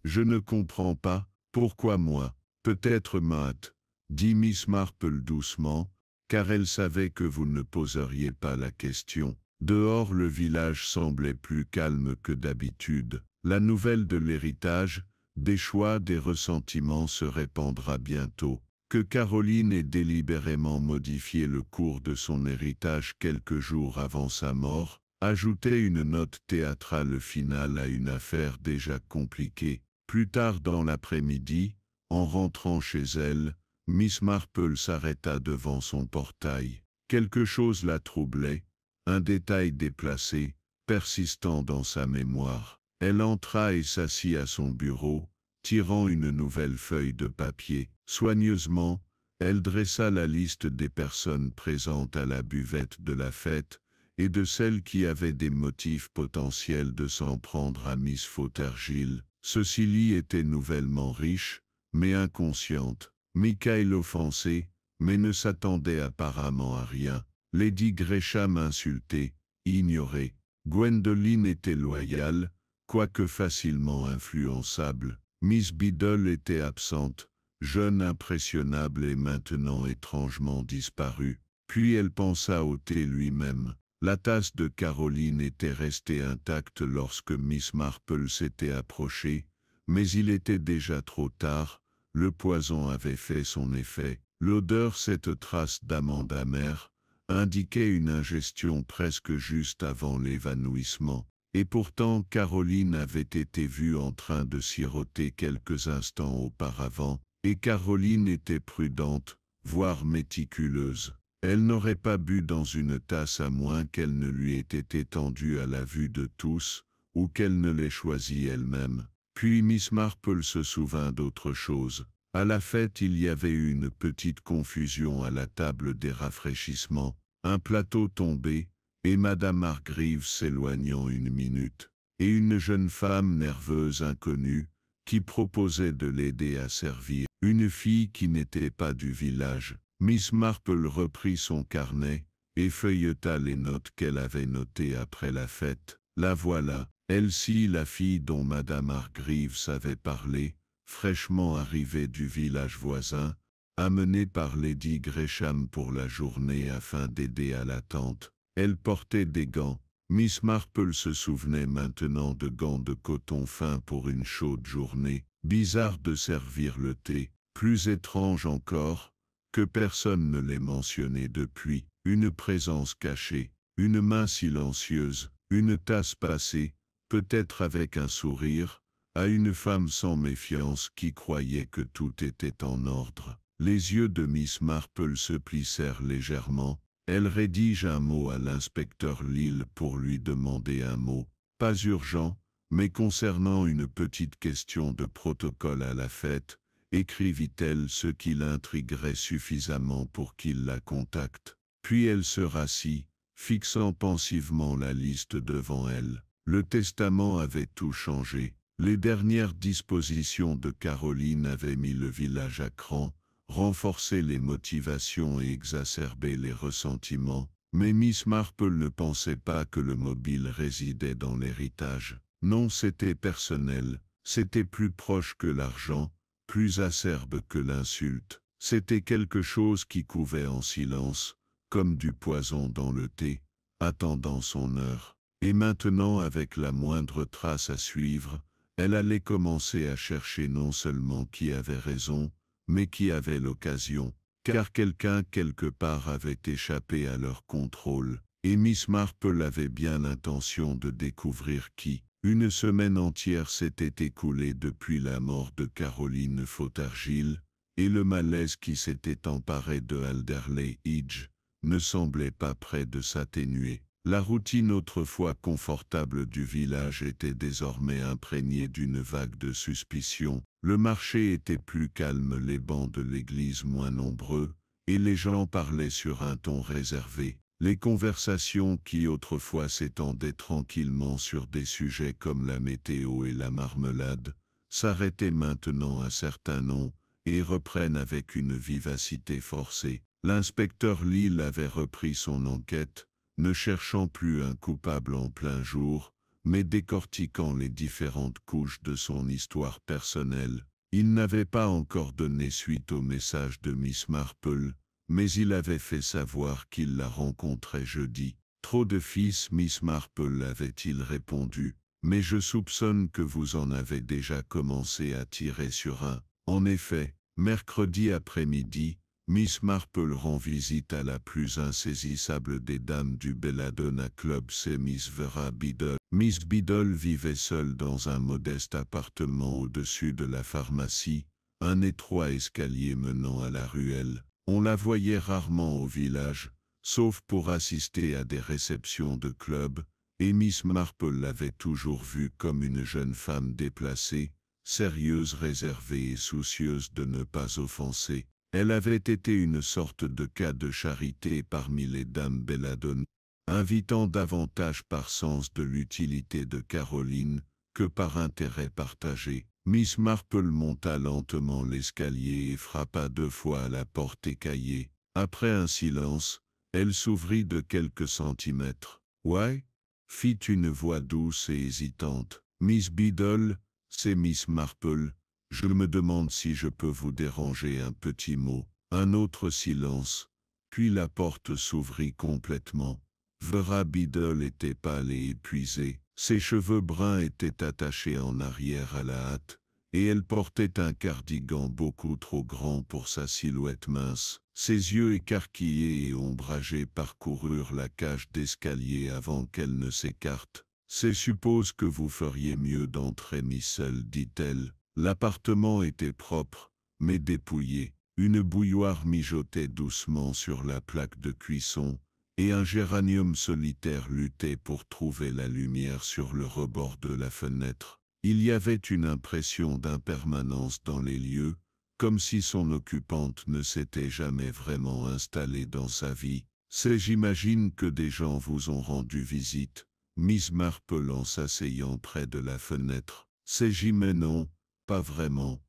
Je ne comprends pas. Pourquoi moi? Peut-être Matt, dit Miss Marple doucement, car elle savait que vous ne poseriez pas la question. Dehors le village semblait plus calme que d'habitude. La nouvelle de l'héritage, des choix, des ressentiments se répandra bientôt. Que Caroline ait délibérément modifié le cours de son héritage quelques jours avant sa mort, ajoutait une note théâtrale finale à une affaire déjà compliquée. Plus tard dans l'après-midi, en rentrant chez elle, Miss Marple s'arrêta devant son portail. Quelque chose la troublait, un détail déplacé, persistant dans sa mémoire. Elle entra et s'assit à son bureau, tirant une nouvelle feuille de papier. Soigneusement, elle dressa la liste des personnes présentes à la buvette de la fête et de celles qui avaient des motifs potentiels de s'en prendre à Miss Fothergill. Cecily était nouvellement riche, mais inconsciente. Michael offensé, mais ne s'attendait apparemment à rien. Lady Gresham insultée, ignorée. Gwendoline était loyale, quoique facilement influençable. Miss Biddle était absente, jeune impressionnable et maintenant étrangement disparue. Puis elle pensa au thé lui-même. La tasse de Caroline était restée intacte lorsque Miss Marple s'était approchée, mais il était déjà trop tard, le poison avait fait son effet. L'odeur, cette trace d'amande amère, indiquait une ingestion presque juste avant l'évanouissement. Et pourtant Caroline avait été vue en train de siroter quelques instants auparavant, et Caroline était prudente, voire méticuleuse. Elle n'aurait pas bu dans une tasse à moins qu'elle ne lui ait été tendue à la vue de tous, ou qu'elle ne l'ait choisie elle-même. Puis Miss Marple se souvint d'autre chose. À la fête il y avait eu une petite confusion à la table des rafraîchissements, un plateau tombé, et Madame Hargreaves s'éloignant une minute, et une jeune femme nerveuse inconnue, qui proposait de l'aider à servir, une fille qui n'était pas du village. Miss Marple reprit son carnet, et feuilleta les notes qu'elle avait notées après la fête. La voilà, elle-ci la fille dont Madame Hargreaves avait parlé, fraîchement arrivée du village voisin, amenée par Lady Gresham pour la journée afin d'aider à la tante. Elle portait des gants. Miss Marple se souvenait maintenant de gants de coton fin pour une chaude journée. Bizarre de servir le thé. Plus étrange encore, que personne ne l'ait mentionné depuis, une présence cachée, une main silencieuse, une tasse passée, peut-être avec un sourire, à une femme sans méfiance qui croyait que tout était en ordre. Les yeux de Miss Marple se plissèrent légèrement. Elle rédige un mot à l'inspecteur Lille pour lui demander un mot, pas urgent, mais concernant une petite question de protocole à la fête. Écrivit-elle ce qui l'intriguerait suffisamment pour qu'il la contacte. Puis elle se rassit, fixant pensivement la liste devant elle. Le testament avait tout changé. Les dernières dispositions de Caroline avaient mis le village à cran, renforcé les motivations et exacerbé les ressentiments. Mais Miss Marple ne pensait pas que le mobile résidait dans l'héritage. Non, c'était personnel, c'était plus proche que l'argent, plus acerbe que l'insulte. C'était quelque chose qui couvait en silence, comme du poison dans le thé, attendant son heure. Et maintenant, avec la moindre trace à suivre, elle allait commencer à chercher non seulement qui avait raison, mais qui avait l'occasion, car quelqu'un quelque part avait échappé à leur contrôle, et Miss Marple avait bien l'intention de découvrir qui. Une semaine entière s'était écoulée depuis la mort de Caroline Fautargil, et le malaise qui s'était emparé de Alderley Edge ne semblait pas près de s'atténuer. La routine autrefois confortable du village était désormais imprégnée d'une vague de suspicion. Le marché était plus calme, les bancs de l'église moins nombreux, et les gens parlaient sur un ton réservé. Les conversations qui autrefois s'étendaient tranquillement sur des sujets comme la météo et la marmelade, s'arrêtaient maintenant à certains noms, et reprennent avec une vivacité forcée. L'inspecteur Lille avait repris son enquête, ne cherchant plus un coupable en plein jour, mais décortiquant les différentes couches de son histoire personnelle. Il n'avait pas encore donné suite au message de Miss Marple, mais il avait fait savoir qu'il la rencontrait jeudi. Trop de fils, Miss Marple avait-il répondu, mais je soupçonne que vous en avez déjà commencé à tirer sur un. En effet, mercredi après-midi, Miss Marple rend visite à la plus insaisissable des dames du Belladonna Club, c'est Miss Vera Biddle. Miss Biddle vivait seule dans un modeste appartement au-dessus de la pharmacie, un étroit escalier menant à la ruelle. On la voyait rarement au village, sauf pour assister à des réceptions de club, et Miss Marple l'avait toujours vue comme une jeune femme déplacée, sérieuse, réservée et soucieuse de ne pas offenser. Elle avait été une sorte de cas de charité parmi les dames Belladonna, invitant davantage par sens de l'utilité de Caroline que par intérêt partagé. Miss Marple monta lentement l'escalier et frappa 2 fois à la porte écaillée. Après un silence, elle s'ouvrit de quelques centimètres. « Ouais » fit une voix douce et hésitante. « Miss Biddle, c'est Miss Marple. Je me demande si je peux vous déranger un petit mot. » Un autre silence, puis la porte s'ouvrit complètement. Vera Biddle était pâle et épuisée. Ses cheveux bruns étaient attachés en arrière à la hâte, et elle portait un cardigan beaucoup trop grand pour sa silhouette mince. Ses yeux écarquillés et ombragés parcoururent la cage d'escalier avant qu'elle ne s'écarte. « C'est suppose que vous feriez mieux d'entrer, Missel, dit-elle. L'appartement était propre, mais dépouillé. Une bouilloire mijotait doucement sur la plaque de cuisson, et un géranium solitaire luttait pour trouver la lumière sur le rebord de la fenêtre. Il y avait une impression d'impermanence dans les lieux, comme si son occupante ne s'était jamais vraiment installée dans sa vie. « C'est j'imagine que des gens vous ont rendu visite, Miss Marple en s'asseyant près de la fenêtre. C'est mais non, pas vraiment. »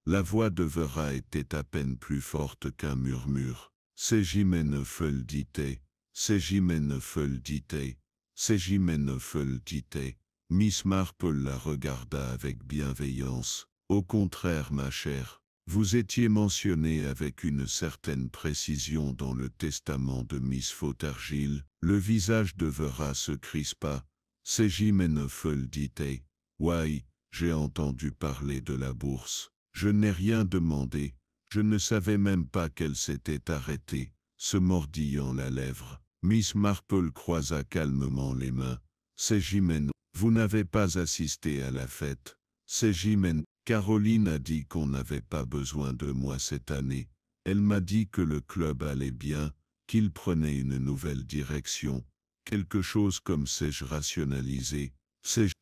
La voix de Vera était à peine plus forte qu'un murmure. « C'est Jiménefel, dit-elle. C'est Jiménefel, dit-elle. C'est Jiménefel, dit-elle. » Miss Marple la regarda avec bienveillance. « Au contraire, ma chère, vous étiez mentionnée avec une certaine précision dans le testament de Miss Fautargil. » Le visage de Vera se crispa. « C'est Jiménefel, dit-elle. Ouais, j'ai entendu parler de la bourse. Je n'ai rien demandé, Je ne savais même pas qu'elle s'était arrêtée, se mordillant la lèvre. Miss Marple croisa calmement les mains. C'est Jimène. Vous n'avez pas assisté à la fête. C'est Jimène. Caroline a dit qu'on n'avait pas besoin de moi cette année. Elle m'a dit que le club allait bien, qu'il prenait une nouvelle direction. Quelque chose comme sais-je rationalisé.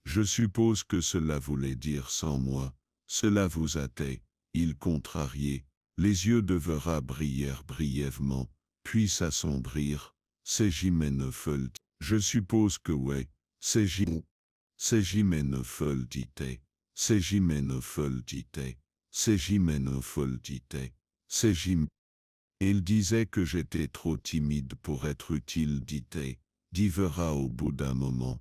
Je suppose que cela voulait dire sans moi. Cela vous hâtait. Il contrarié. Les yeux de Vera brillèrent brièvement, puis s'assombrirent. C'est Jimène-Fold. Je suppose que ouais. C'est Jimène-Fold, dit-elle. C'est Jimène-Fold, dit-elle. C'est Jimène-Fold, dit-elle. C'est Jim. Il disait que j'étais trop timide pour être utile, dit-elle. Dit Vera au bout d'un moment.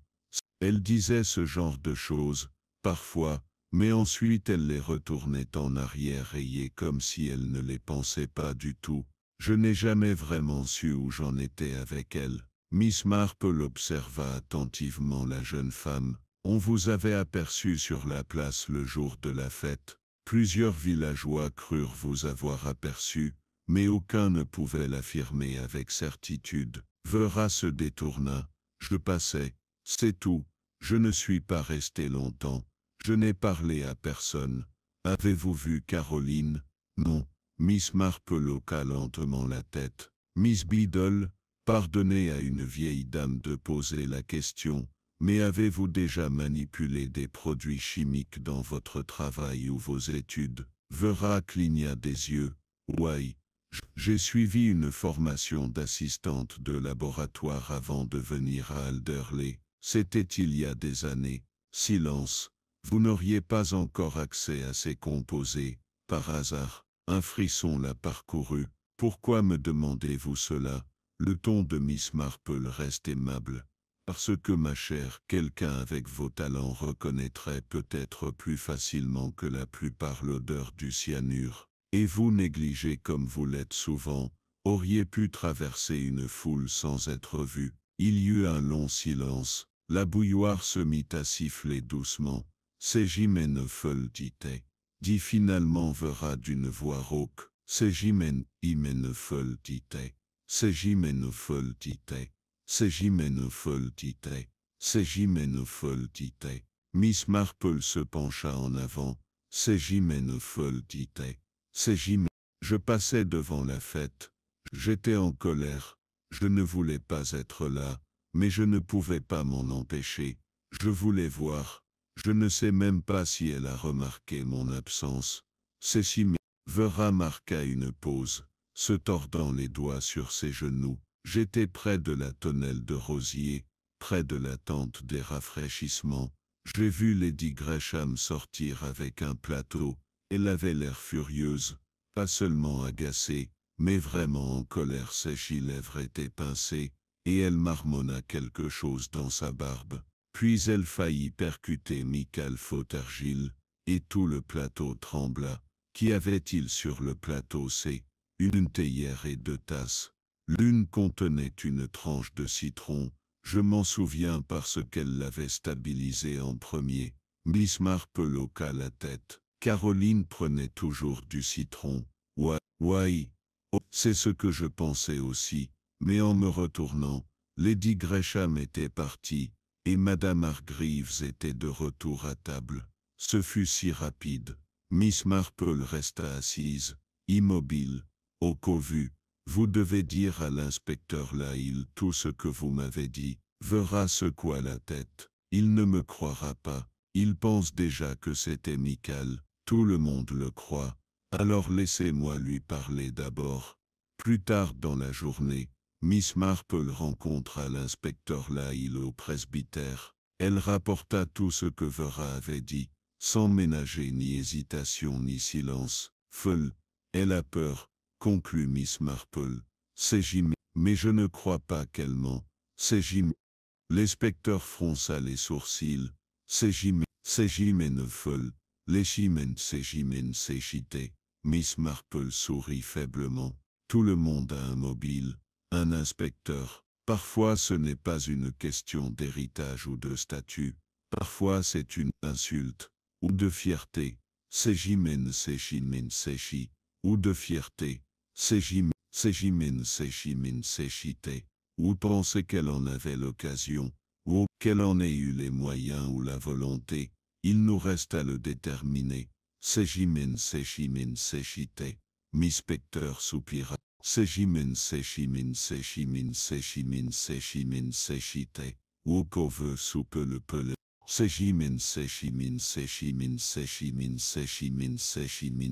Elle disait ce genre de choses, parfois, mais ensuite elle les retournait en arrière rayées comme si elle ne les pensait pas du tout. Je n'ai jamais vraiment su où j'en étais avec elle. Miss Marple observa attentivement la jeune femme. On vous avait aperçu sur la place le jour de la fête. Plusieurs villageois crurent vous avoir aperçu, mais aucun ne pouvait l'affirmer avec certitude. Vera se détourna. Je passais, c'est tout. Je ne suis pas resté longtemps. Je n'ai parlé à personne. Avez-vous vu Caroline? Non. Miss Marple hocha lentement la tête. Miss Biddle, pardonnez à une vieille dame de poser la question, mais avez-vous déjà manipulé des produits chimiques dans votre travail ou vos études? Vera cligna des yeux. Oui. J'ai suivi une formation d'assistante de laboratoire avant de venir à Alderley. C'était il y a des années. Silence. Vous n'auriez pas encore accès à ces composés, par hasard. Un frisson l'a parcouru. Pourquoi me demandez-vous cela? Le ton de Miss Marple reste aimable. Parce que ma chère, quelqu'un avec vos talents reconnaîtrait peut-être plus facilement que la plupart l'odeur du cyanure. Et vous négligez comme vous l'êtes souvent, auriez pu traverser une foule sans être vu. Il y eut un long silence. La bouilloire se mit à siffler doucement. C'est Jimène-Fold, dit-elle. Dit finalement Vera d'une voix rauque. C'est Jimène-Fold, dit-elle. C'est Jimène-Fold, dit-elle. C'est Jimène-Fold, dit-elle. C'est Jimène-Fold, dit-elle. Miss Marple se pencha en avant. C'est Jimène-Fold, dit-elle. C'est Jimène. Je passais devant la fête. J'étais en colère. Je ne voulais pas être là, mais je ne pouvais pas m'en empêcher. Je voulais voir. Je ne sais même pas si elle a remarqué mon absence. C'est Jimène. Vera marqua une pause, se tordant les doigts sur ses genoux. J'étais près de la tonnelle de rosier, près de la tente des rafraîchissements. J'ai vu Lady Gresham sortir avec un plateau. Elle avait l'air furieuse, pas seulement agacée, mais vraiment en colère. Ses lèvres étaient pincées, et elle marmonna quelque chose dans sa barbe. Puis elle faillit percuter Michael Fothergill, et tout le plateau trembla. Qu'y avait-il sur le plateau? C'est une théière et 2 tasses. L'une contenait une tranche de citron. Je m'en souviens parce qu'elle l'avait stabilisé en premier. Miss Marple hocha la tête. Caroline prenait toujours du citron. Ouais. Oh, c'est ce que je pensais aussi. Mais en me retournant, Lady Gresham était partie, et Madame Hargreaves était de retour à table. Ce fut si rapide. Miss Marple resta assise, immobile. Au vu, vous devez dire à l'inspecteur Lahill tout ce que vous m'avez dit. Vera secoua la tête. Il ne me croira pas. Il pense déjà que c'était Michael. Tout le monde le croit. Alors laissez-moi lui parler d'abord. Plus tard dans la journée, Miss Marple rencontra l'inspecteur Lahill au presbytère. Elle rapporta tout ce que Vera avait dit, sans ménager ni hésitation ni silence. Folle, elle a peur, conclut Miss Marple. C'est Jim, mais je ne crois pas qu'elle ment. C'est Jim. L'inspecteur fronça les sourcils. C'est Jimène Folle. Les Jimène, c'est Jimène, c'est chité. Miss Marple sourit faiblement. Tout le monde a un mobile, un inspecteur. Parfois ce n'est pas une question d'héritage ou de statut. Parfois c'est une insulte, ou de fierté. C'est Jimène, c'est Jimène, c'est chi. ou de fierté. Séjimine, séchité, ou penser qu'elle en avait l'occasion, ou qu'elle en ait eu les moyens ou la volonté, il nous reste à le déterminer. Séjimine, séchité. Mispecteur soupira. Séjimine, séchité. Ou qu'on veut soupe le pelé. Séjimine,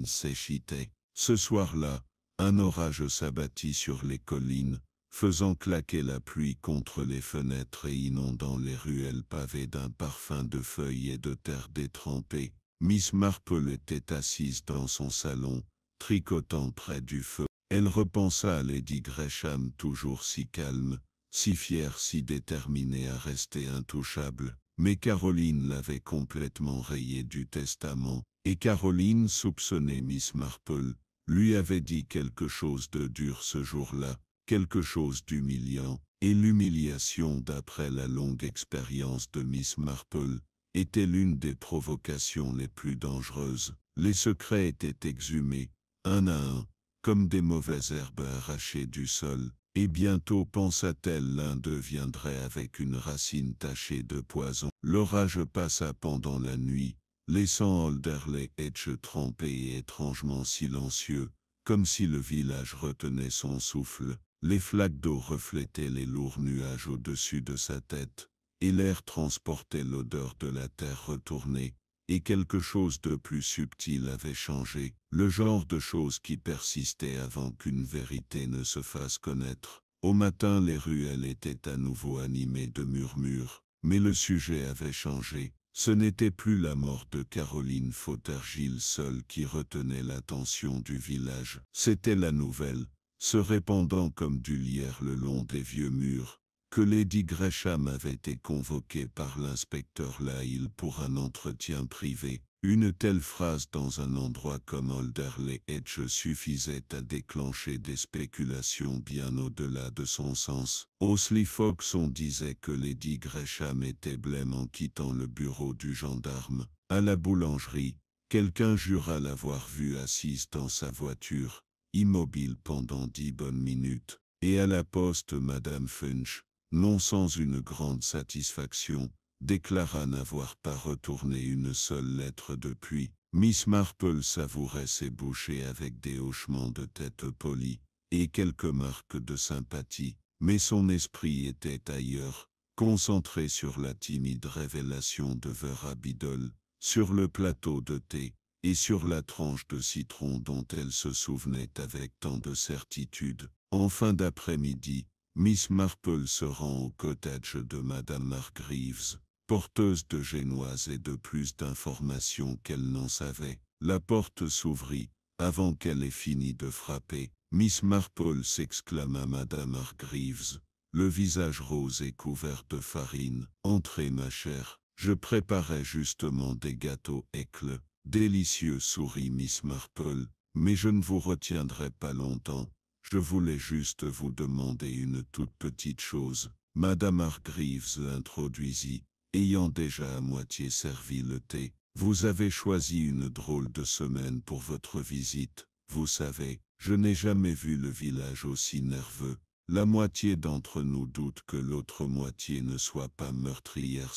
séchité. Ce soir-là, un orage s'abattit sur les collines, faisant claquer la pluie contre les fenêtres et inondant les ruelles pavées d'un parfum de feuilles et de terre détrempée. Miss Marple était assise dans son salon, tricotant près du feu. Elle repensa à Lady Gresham toujours si calme, si fière, si déterminée à rester intouchable. Mais Caroline l'avait complètement rayée du testament, et Caroline soupçonnait Miss Marple, lui avait dit quelque chose de dur ce jour-là, quelque chose d'humiliant, et l'humiliation, d'après la longue expérience de Miss Marple, était l'une des provocations les plus dangereuses. Les secrets étaient exhumés, un à un, comme des mauvaises herbes arrachées du sol, et bientôt, pensa-t-elle, l'un d'eux viendrait avec une racine tachée de poison. L'orage passa pendant la nuit, laissant Alderley Edge trempé et étrangement silencieux, comme si le village retenait son souffle. Les flaques d'eau reflétaient les lourds nuages au-dessus de sa tête, et l'air transportait l'odeur de la terre retournée, et quelque chose de plus subtil avait changé, le genre de chose qui persistait avant qu'une vérité ne se fasse connaître. Au matin, les ruelles étaient à nouveau animées de murmures, mais le sujet avait changé. Ce n'était plus la mort de Caroline Fothergill seule qui retenait l'attention du village. C'était la nouvelle, se répandant comme du lierre le long des vieux murs, que Lady Gresham avait été convoquée par l'inspecteur Lahill pour un entretien privé. Une telle phrase dans un endroit comme Alderley Edge suffisait à déclencher des spéculations bien au-delà de son sens. Au Sly Fox, on disait que Lady Gresham était blême en quittant le bureau du gendarme. À la boulangerie, quelqu'un jura l'avoir vue assise dans sa voiture, immobile pendant 10 bonnes minutes. Et à la poste, Madame Funch, non sans une grande satisfaction, déclara n'avoir pas retourné une seule lettre depuis. Miss Marple savourait ses bouchées avec des hochements de tête polis, et quelques marques de sympathie, mais son esprit était ailleurs, concentré sur la timide révélation de Vera Biddle, sur le plateau de thé, et sur la tranche de citron dont elle se souvenait avec tant de certitude. En fin d'après-midi, Miss Marple se rend au cottage de Madame Hargreaves, porteuse de génoise et de plus d'informations qu'elle n'en savait. La porte s'ouvrit, avant qu'elle ait fini de frapper. Miss Marple, s'exclama Madame Hargreaves, le visage rose et couvert de farine. Entrez, ma chère, je préparais justement des gâteaux Écles. Délicieux, sourit Miss Marple, mais je ne vous retiendrai pas longtemps. Je voulais juste vous demander une toute petite chose. Madame Hargreaves l'introduisit, ayant déjà à moitié servi le thé. Vous avez choisi une drôle de semaine pour votre visite. Vous savez, je n'ai jamais vu le village aussi nerveux. La moitié d'entre nous doute que l'autre moitié ne soit pas meurtrière.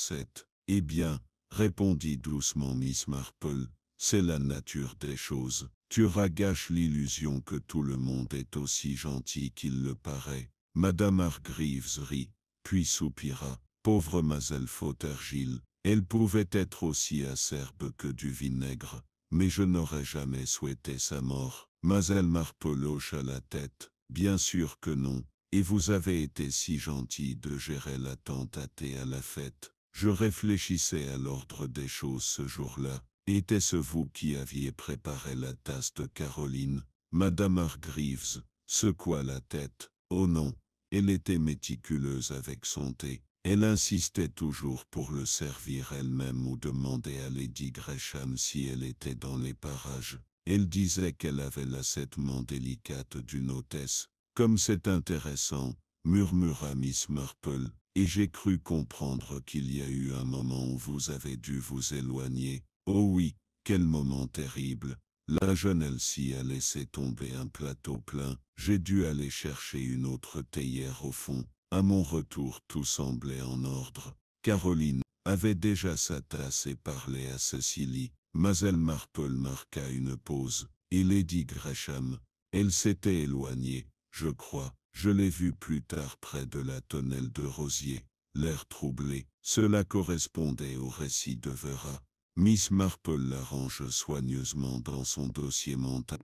Eh bien, répondit doucement Miss Marple, c'est la nature des choses. Tu ragâches l'illusion que tout le monde est aussi gentil qu'il le paraît. Madame Hargreaves rit, puis soupira. Pauvre Mademoiselle Fothergill, elle pouvait être aussi acerbe que du vinaigre, mais je n'aurais jamais souhaité sa mort. Mademoiselle Marple hocha la tête. Bien sûr que non, et vous avez été si gentil de gérer la tente à thé à la fête. Je réfléchissais à l'ordre des choses ce jour-là. Était-ce vous qui aviez préparé la tasse de Caroline? Madame Hargreaves secoua la tête. Oh non, elle était méticuleuse avec son thé. Elle insistait toujours pour le servir elle-même ou demander à Lady Gresham si elle était dans les parages. Elle disait qu'elle avait l'assettement délicate d'une hôtesse. Comme c'est intéressant, murmura Miss Marple, et j'ai cru comprendre qu'il y a eu un moment où vous avez dû vous éloigner. Oh oui, quel moment terrible! La jeune Elsie a laissé tomber un plateau plein. J'ai dû aller chercher une autre théière au fond. À mon retour, tout semblait en ordre. Caroline avait déjà sa tasse et parlait à Cecily. Mademoiselle Marple marqua une pause. Et Lady Gresham, elle s'était éloignée, je crois. Je l'ai vue plus tard près de la tonnelle de rosiers, l'air troublé. Cela correspondait au récit de Vera. Miss Marple l'arrange soigneusement dans son dossier mental.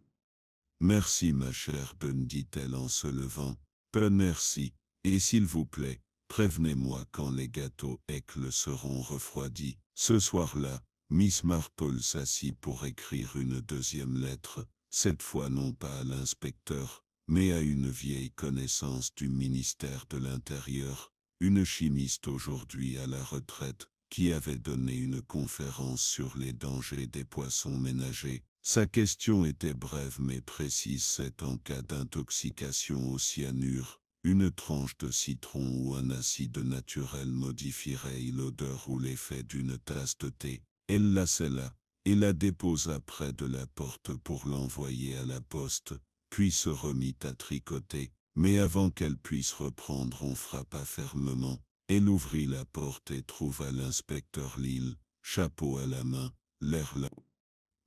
Merci ma chère Bunn, dit-elle en se levant. Peu merci, et s'il vous plaît, prévenez-moi quand les gâteaux Ecle seront refroidis. Ce soir-là, Miss Marple s'assit pour écrire une deuxième lettre, cette fois non pas à l'inspecteur, mais à une vieille connaissance du ministère de l'Intérieur, une chimiste aujourd'hui à la retraite, qui avait donné une conférence sur les dangers des poissons ménagers. Sa question était brève mais précise, c'est en cas d'intoxication au cyanure, une tranche de citron ou un acide naturel modifierait l'odeur ou l'effet d'une tasse de thé. Elle la scella et la déposa près de la porte pour l'envoyer à la poste, puis se remit à tricoter, mais avant qu'elle puisse reprendre on frappa fermement. Elle ouvrit la porte et trouva l'inspecteur Lille, chapeau à la main, l'air là.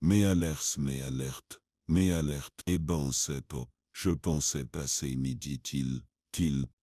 Mais alerte, et ben c'est pas, je pensais passer, me dit-il,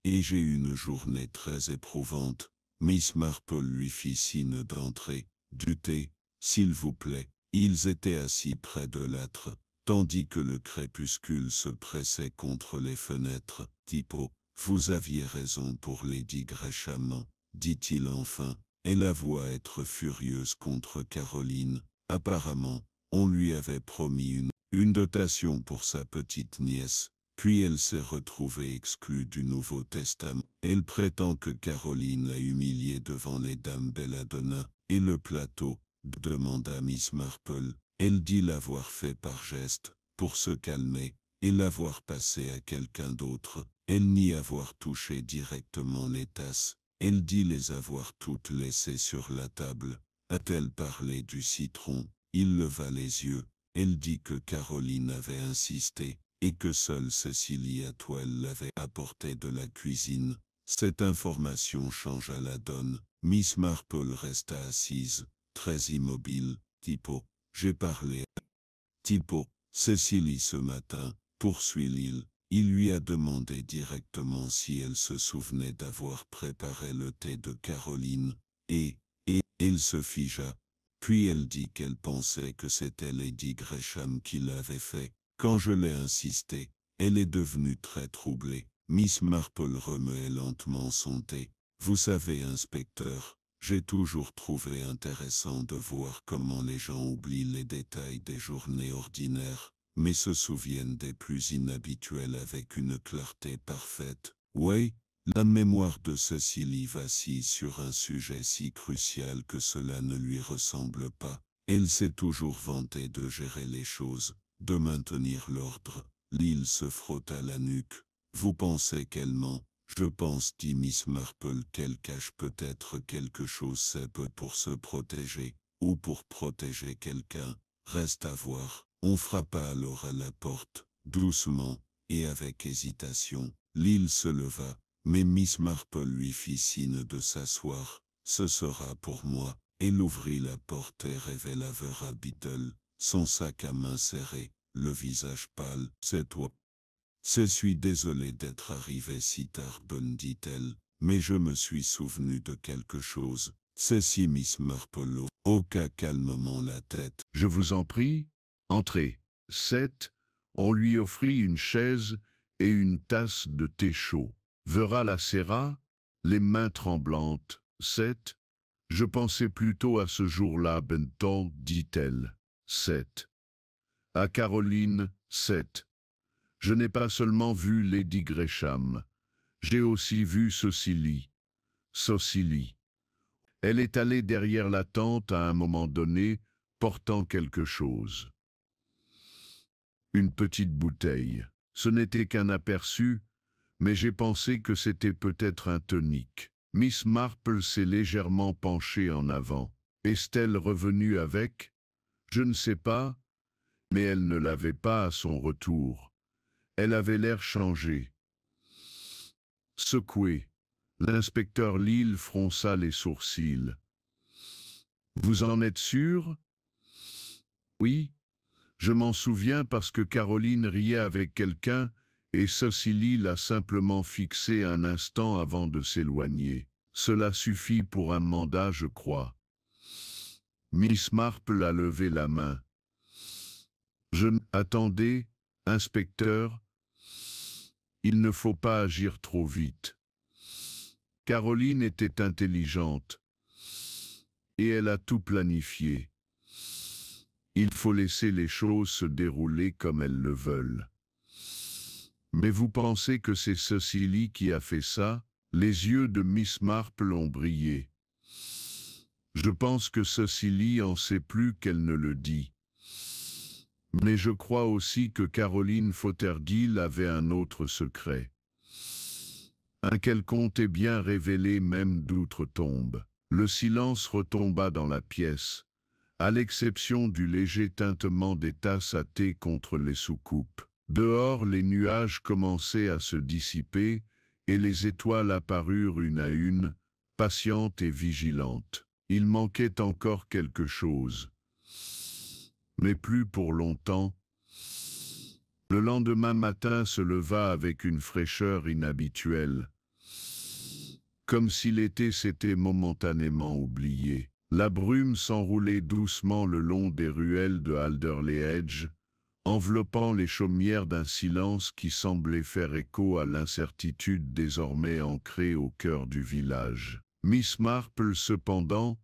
et j'ai eu une journée très éprouvante. Miss Marple lui fit signe d'entrer. Du thé, s'il vous plaît. Ils étaient assis près de l'âtre, tandis que le crépuscule se pressait contre les fenêtres. Tipo, vous aviez raison pour Lady Gresham, dit-il enfin, elle avoua être furieuse contre Caroline. Apparemment, on lui avait promis une dotation pour sa petite nièce, puis elle s'est retrouvée exclue du Nouveau Testament. Elle prétend que Caroline l'a humiliée devant les dames Belladonna. Et le plateau, demanda Miss Marple. Elle dit l'avoir fait par geste, pour se calmer, et l'avoir passé à quelqu'un d'autre. Elle nie avoir touché directement les tasses. Elle dit les avoir toutes laissées sur la table. A-t-elle parlé du citron? Il leva les yeux. Elle dit que Caroline avait insisté, et que seule Cecily Atwell l'avait apporté de la cuisine. Cette information changea la donne. Miss Marple resta assise, très immobile. Tipo, j'ai parlé à Tipo, Cecily ce matin, poursuit Lille. Il lui a demandé directement si elle se souvenait d'avoir préparé le thé de Caroline, et elle se figea. Puis elle dit qu'elle pensait que c'était Lady Gresham qui l'avait fait. Quand je l'ai insisté, elle est devenue très troublée. Miss Marple remuait lentement son thé. Vous savez, inspecteur, j'ai toujours trouvé intéressant de voir comment les gens oublient les détails des journées ordinaires, mais se souviennent des plus inhabituels avec une clarté parfaite. Oui, la mémoire de Cecily vacille sur un sujet si crucial que cela ne lui ressemble pas. Elle s'est toujours vantée de gérer les choses, de maintenir l'ordre. Lille se frotta la nuque. Vous pensez qu'elle ment? Je pense, dit Miss Marple, qu'elle cache peut-être quelque chose, c'est peu pour se protéger, ou pour protéger quelqu'un. Reste à voir. On frappa alors à la porte, doucement, et avec hésitation. Lille se leva, mais Miss Marple lui fit signe de s'asseoir. Ce sera pour moi. Elle ouvrit la porte et révéla Vera Biddle, son sac à main serré, le visage pâle. C'est toi. Je suis désolé d'être arrivé si tard, Bonne, dit-elle, mais je me suis souvenu de quelque chose. Ceci, Miss Marple hoqua calmement la tête. Je vous en prie, entrez. 7. On lui offrit une chaise et une tasse de thé chaud. Vera la serra, les mains tremblantes. 7. Je pensais plutôt à ce jour-là, Benton, dit-elle. 7. À Caroline. 7. Je n'ai pas seulement vu Lady Gresham, j'ai aussi vu Cecily. Cecily. Elle est allée derrière la tente à un moment donné, portant quelque chose. Une petite bouteille. Ce n'était qu'un aperçu, mais j'ai pensé que c'était peut-être un tonique. Miss Marple s'est légèrement penchée en avant. Est-elle revenue avec? Je ne sais pas. Mais elle ne l'avait pas à son retour. Elle avait l'air changé. Secoué, l'inspecteur Lille fronça les sourcils. Vous en êtes sûr? Oui, je m'en souviens parce que Caroline riait avec quelqu'un et Cecily l'a simplement fixé un instant avant de s'éloigner. Cela suffit pour un mandat, je crois. Miss Marple a levé la main. Attendez, inspecteur. Il ne faut pas agir trop vite. Caroline était intelligente. Et elle a tout planifié. Il faut laisser les choses se dérouler comme elles le veulent. Mais vous pensez que c'est Cecily qui a fait ça? Les yeux de Miss Marple ont brillé. Je pense que Cecily en sait plus qu'elle ne le dit. Mais je crois aussi que Caroline Fothergill avait un autre secret. Un qu'elle comptait bien révéler même d'outre-tombe. Le silence retomba dans la pièce, à l'exception du léger tintement des tasses à thé contre les soucoupes. Dehors, les nuages commençaient à se dissiper, et les étoiles apparurent une à une, patientes et vigilantes. Il manquait encore quelque chose. Mais plus pour longtemps. Le lendemain matin se leva avec une fraîcheur inhabituelle, comme si l'été s'était momentanément oublié. La brume s'enroulait doucement le long des ruelles de Alderley Edge, enveloppant les chaumières d'un silence qui semblait faire écho à l'incertitude désormais ancrée au cœur du village. Miss Marple, cependant,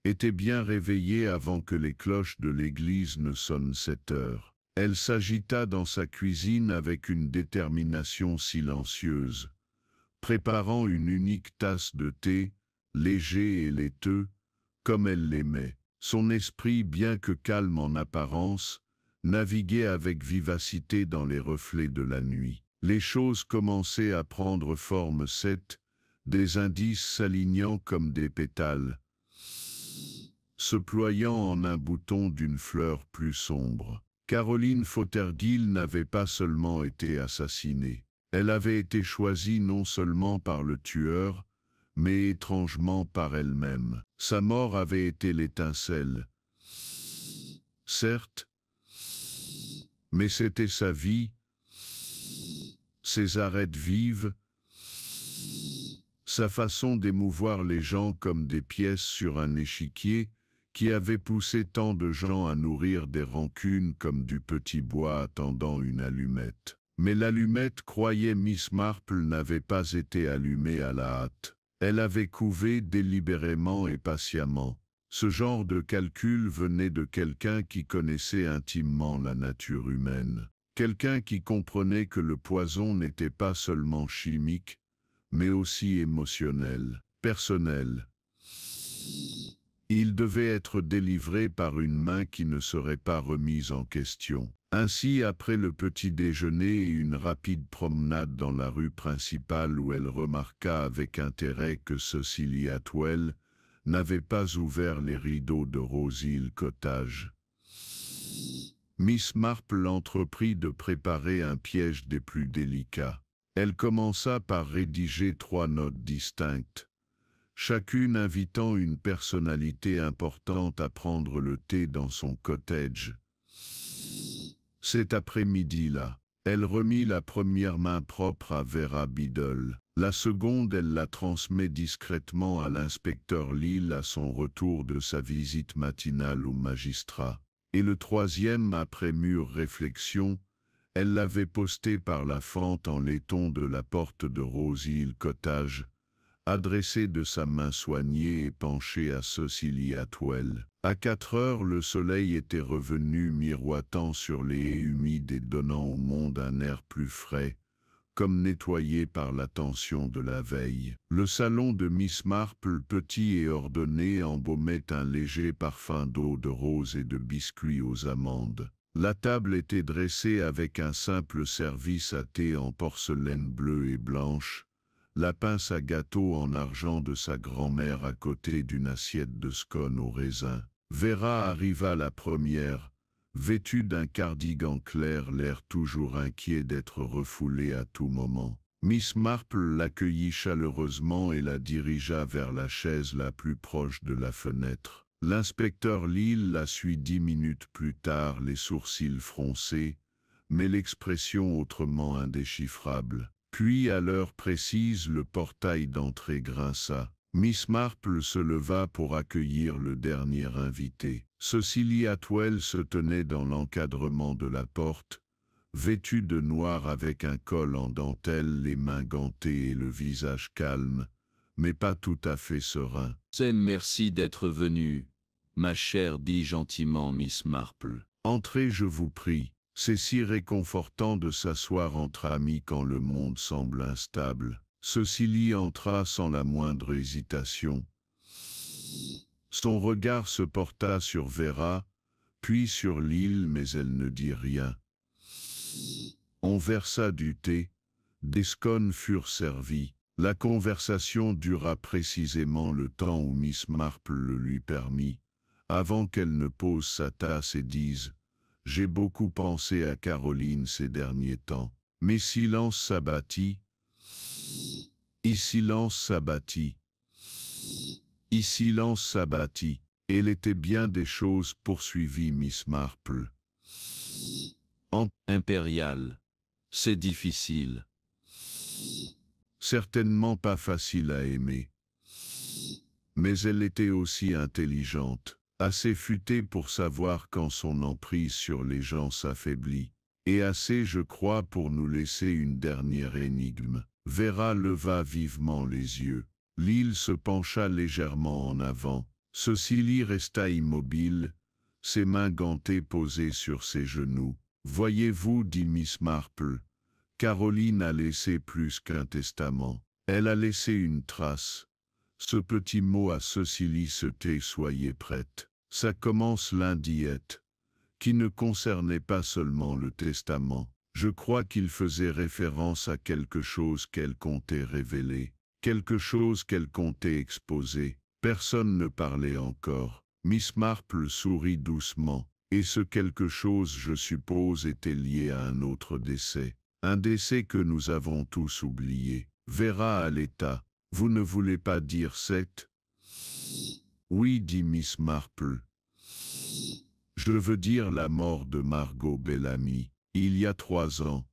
était bien réveillée avant que les cloches de l'église ne sonnent 7 heures. Elle s'agita dans sa cuisine avec une détermination silencieuse, préparant une unique tasse de thé, léger et laiteux, comme elle l'aimait. Son esprit, bien que calme en apparence, naviguait avec vivacité dans les reflets de la nuit. Les choses commençaient à prendre forme des indices s'alignant comme des pétales, se ployant en un bouton d'une fleur plus sombre. Caroline Fothergill n'avait pas seulement été assassinée. Elle avait été choisie non seulement par le tueur, mais étrangement par elle-même. Sa mort avait été l'étincelle. Certes, mais c'était sa vie, ses arêtes vives, sa façon d'émouvoir les gens comme des pièces sur un échiquier, qui avait poussé tant de gens à nourrir des rancunes comme du petit bois attendant une allumette. Mais l'allumette, croyait Miss Marple, n'avait pas été allumée à la hâte. Elle avait couvé délibérément et patiemment. Ce genre de calcul venait de quelqu'un qui connaissait intimement la nature humaine. Quelqu'un qui comprenait que le poison n'était pas seulement chimique, mais aussi émotionnel, personnel. Il devait être délivré par une main qui ne serait pas remise en question. Ainsi, après le petit déjeuner et une rapide promenade dans la rue principale où elle remarqua avec intérêt que Cecily Atwell n'avait pas ouvert les rideaux de Rose Hill Cottage, Miss Marple entreprit de préparer un piège des plus délicats. Elle commença par rédiger 3 notes distinctes, chacune invitant une personnalité importante à prendre le thé dans son cottage. Cet après-midi-là, elle remit la première main propre à Vera Biddle. La seconde, elle la transmet discrètement à l'inspecteur Lille à son retour de sa visite matinale au magistrat. Et le troisième, après mûre réflexion, elle l'avait posté par la fente en laiton de la porte de Rose Hill Cottage, adressée de sa main soignée et penchée à Cecily Atwell. À 4 heures, le soleil était revenu miroitant sur les haies humides et donnant au monde un air plus frais, comme nettoyé par l'attention de la veille. Le salon de Miss Marple, petit et ordonné, embaumait un léger parfum d'eau de rose et de biscuits aux amandes. La table était dressée avec un simple service à thé en porcelaine bleue et blanche, la pince à gâteau en argent de sa grand-mère à côté d'une assiette de scone au raisin. Vera arriva la première, vêtue d'un cardigan clair, l'air toujours inquiet d'être refoulée à tout moment. Miss Marple l'accueillit chaleureusement et la dirigea vers la chaise la plus proche de la fenêtre. L'inspecteur Lille la suit 10 minutes plus tard, les sourcils froncés, mais l'expression autrement indéchiffrable. Puis, à l'heure précise, le portail d'entrée grinça. Miss Marple se leva pour accueillir le dernier invité. Cecily Atwell se tenait dans l'encadrement de la porte, vêtue de noir avec un col en dentelle, les mains gantées et le visage calme, mais pas tout à fait serein. « Merci d'être venue, ma chère, dit gentiment Miss Marple. Entrez, je vous prie. C'est si réconfortant de s'asseoir entre amis quand le monde semble instable. » Cecily entra sans la moindre hésitation. Son regard se porta sur Vera, puis sur Lille, mais elle ne dit rien. On versa du thé, des scones furent servis. La conversation dura précisément le temps où Miss Marple le lui permit, avant qu'elle ne pose sa tasse et dise « J'ai beaucoup pensé à Caroline ces derniers temps. » Mais silence s'abattit. Et silence s'abattit. Et silence s'abattit. Elle était bien des choses, poursuivit Miss Marple. Impérial. C'est difficile. Certainement pas facile à aimer. Mais elle était aussi intelligente, assez futée pour savoir quand son emprise sur les gens s'affaiblit, et assez, je crois, pour nous laisser une dernière énigme. Vera leva vivement les yeux. Lille se pencha légèrement en avant. Cecily resta immobile, ses mains gantées posées sur ses genoux. « Voyez-vous, dit Miss Marple, Caroline a laissé plus qu'un testament. Elle a laissé une trace. » Ce petit mot à Cecily se tait, soyez prête. Ça commence l'indiette, qui ne concernait pas seulement le testament. Je crois qu'il faisait référence à quelque chose qu'elle comptait révéler, quelque chose qu'elle comptait exposer. Personne ne parlait encore. Miss Marple sourit doucement, et ce quelque chose, je suppose, était lié à un autre décès. Un décès que nous avons tous oublié. Vera à l'état. Vous ne voulez pas dire Seth? Oui, dit Miss Marple. Je veux dire la mort de Margot Bellamy, il y a 3 ans.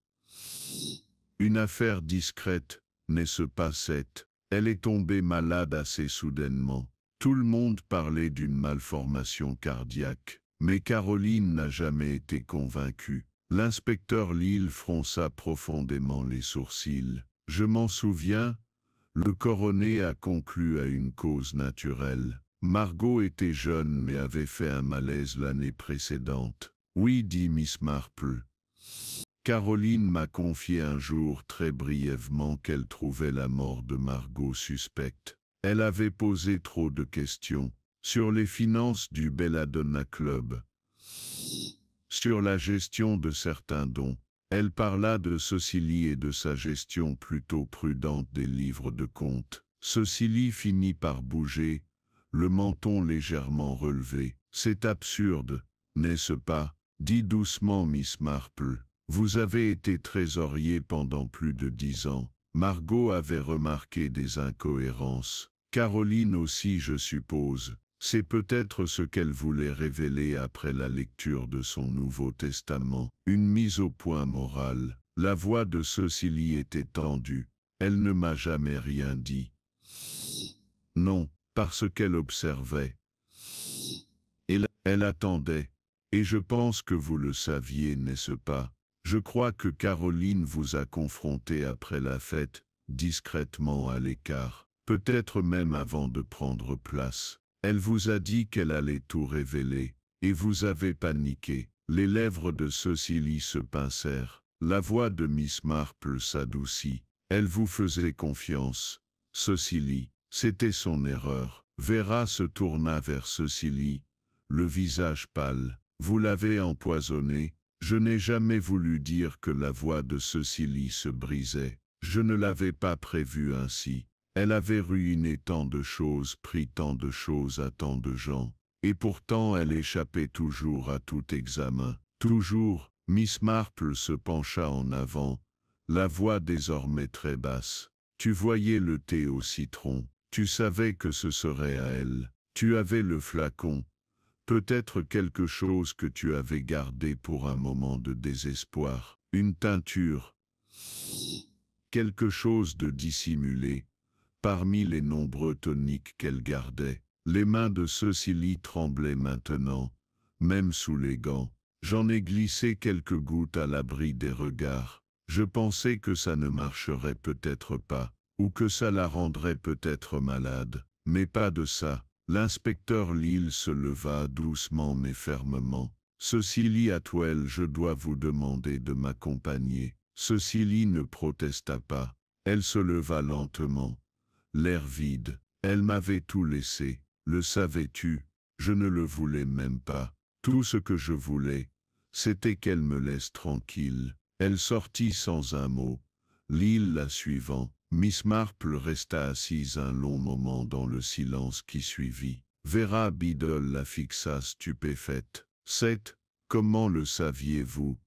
Une affaire discrète, n'est-ce pas Seth? Elle est tombée malade assez soudainement. Tout le monde parlait d'une malformation cardiaque, mais Caroline n'a jamais été convaincue. L'inspecteur Lille fronça profondément les sourcils. Je m'en souviens. Le coroner a conclu à une cause naturelle. Margot était jeune mais avait fait un malaise l'année précédente. Oui, dit Miss Marple. Caroline m'a confié un jour très brièvement qu'elle trouvait la mort de Margot suspecte. Elle avait posé trop de questions sur les finances du Belladonna Club, sur la gestion de certains dons. Elle parla de Cecily et de sa gestion plutôt prudente des livres de compte. Cecily finit par bouger, le menton légèrement relevé. C'est absurde, n'est-ce pas? Dit doucement Miss Marple. Vous avez été trésorier pendant plus de 10 ans. Margot avait remarqué des incohérences. Caroline aussi, je suppose. C'est peut-être ce qu'elle voulait révéler après la lecture de son Nouveau Testament. Une mise au point morale. La voix de Cecily était tendue. Elle ne m'a jamais rien dit. Non, parce qu'elle observait. Elle attendait. Et je pense que vous le saviez, n'est-ce pas? Je crois que Caroline vous a confronté après la fête, discrètement à l'écart, peut-être même avant de prendre place. Elle vous a dit qu'elle allait tout révéler, et vous avez paniqué. Les lèvres de Cecily se pincèrent. La voix de Miss Marple s'adoucit. Elle vous faisait confiance. Cecily, c'était son erreur. Vera se tourna vers Cecily, le visage pâle. Vous l'avez empoisonnée. Je n'ai jamais voulu dire que la voix de Cecily se brisait. Je ne l'avais pas prévu ainsi. Elle avait ruiné tant de choses, pris tant de choses à tant de gens. Et pourtant elle échappait toujours à tout examen. Toujours, Miss Marple se pencha en avant, la voix désormais très basse. Tu voyais le thé au citron, tu savais que ce serait à elle. Tu avais le flacon, peut-être quelque chose que tu avais gardé pour un moment de désespoir, une teinture, quelque chose de dissimulé, parmi les nombreux toniques qu'elle gardait. Les mains de Cecily tremblaient maintenant, même sous les gants. J'en ai glissé quelques gouttes à l'abri des regards. Je pensais que ça ne marcherait peut-être pas, ou que ça la rendrait peut-être malade, mais pas de ça. L'inspecteur Lille se leva doucement mais fermement. Cecily Atwell, je dois vous demander de m'accompagner. Cecily ne protesta pas. Elle se leva lentement, l'air vide. Elle m'avait tout laissé. Le savais-tu? Je ne le voulais même pas. Tout ce que je voulais, c'était qu'elle me laisse tranquille. Elle sortit sans un mot. Lille la suivant. Miss Marple resta assise un long moment dans le silence qui suivit. Vera Biddle la fixa stupéfaite. Seth, comment le saviez-vous?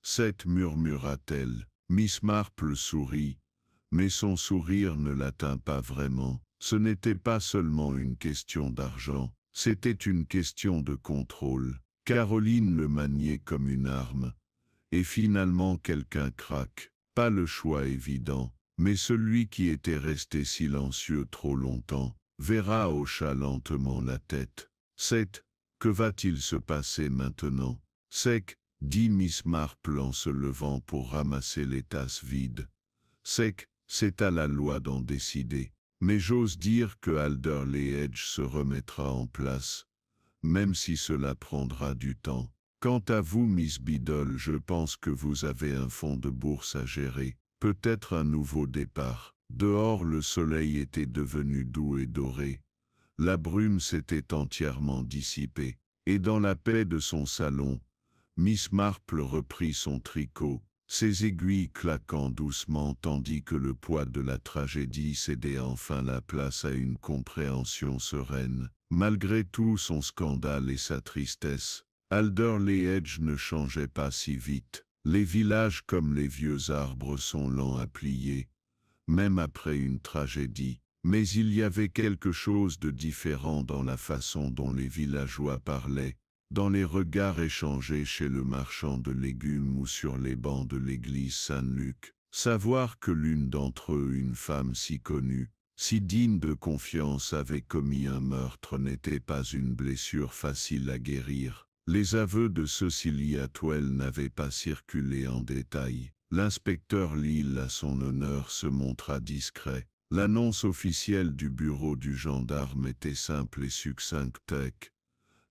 Seth, murmura-t-elle. Miss Marple sourit, mais son sourire ne l'atteint pas vraiment. Ce n'était pas seulement une question d'argent, c'était une question de contrôle. Caroline le maniait comme une arme. Et finalement quelqu'un craque. Pas le choix évident, mais celui qui était resté silencieux trop longtemps. Vera hocha lentement la tête. Seth, que va-t-il se passer maintenant? Sec, dit Miss Marple en se levant pour ramasser les tasses vides. Sec, c'est à la loi d'en décider. Mais j'ose dire que Alderley Edge se remettra en place, même si cela prendra du temps. Quant à vous, Miss Biddle, je pense que vous avez un fonds de bourse à gérer, peut-être un nouveau départ. Dehors, le soleil était devenu doux et doré. La brume s'était entièrement dissipée, et dans la paix de son salon, Miss Marple reprit son tricot, ses aiguilles claquant doucement tandis que le poids de la tragédie cédait enfin la place à une compréhension sereine. Malgré tout son scandale et sa tristesse, Alderley Edge ne changeait pas si vite. Les villages comme les vieux arbres sont lents à plier, même après une tragédie. Mais il y avait quelque chose de différent dans la façon dont les villageois parlaient, dans les regards échangés chez le marchand de légumes ou sur les bancs de l'église Saint-Luc. Savoir que l'une d'entre eux, une femme si connue, si digne de confiance, avait commis un meurtre n'était pas une blessure facile à guérir. Les aveux de Cecily Atwell n'avaient pas circulé en détail. L'inspecteur Lille, à son honneur, se montra discret. L'annonce officielle du bureau du gendarme était simple et succincte.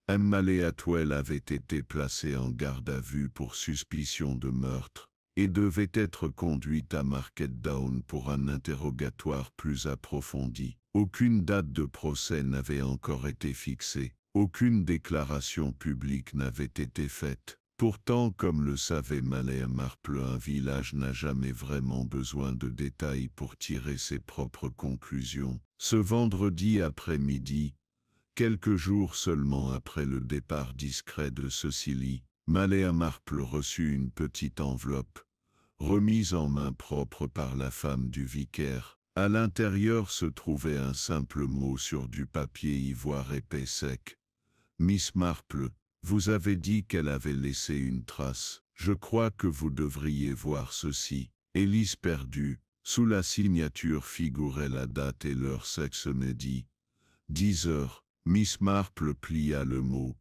Emma Atwell avait été placée en garde à vue pour suspicion de meurtre et devait être conduite à Market Down pour un interrogatoire plus approfondi. Aucune date de procès n'avait encore été fixée, aucune déclaration publique n'avait été faite. Pourtant, comme le savait Malaya Marple, un village n'a jamais vraiment besoin de détails pour tirer ses propres conclusions. Ce vendredi après-midi, quelques jours seulement après le départ discret de Cecily, Malaya Marple reçut une petite enveloppe, remise en main propre par la femme du vicaire. À l'intérieur se trouvait un simple mot sur du papier ivoire épais sec. Miss Marple, vous avez dit qu'elle avait laissé une trace. Je crois que vous devriez voir ceci. Élise perdue. Sous la signature figurait la date et l'heure Saxonedy. 10 heures. Miss Marple plia le mot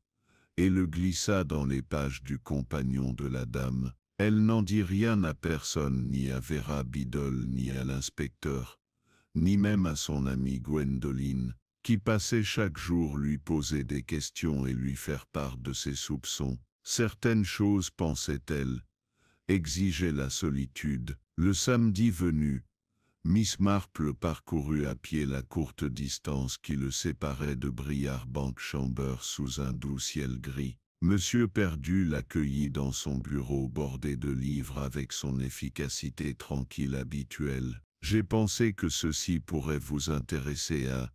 et le glissa dans les pages du compagnon de la dame. Elle n'en dit rien à personne, ni à Vera Biddle, ni à l'inspecteur, ni même à son amie Gwendoline, qui passait chaque jour lui poser des questions et lui faire part de ses soupçons. Certaines choses, pensait-elle, exigeaient la solitude. Le samedi venu, Miss Marple parcourut à pied la courte distance qui le séparait de Briar Bank Chambers sous un doux ciel gris. Monsieur Perdu l'accueillit dans son bureau bordé de livres avec son efficacité tranquille habituelle. « J'ai pensé que ceci pourrait vous intéresser à... »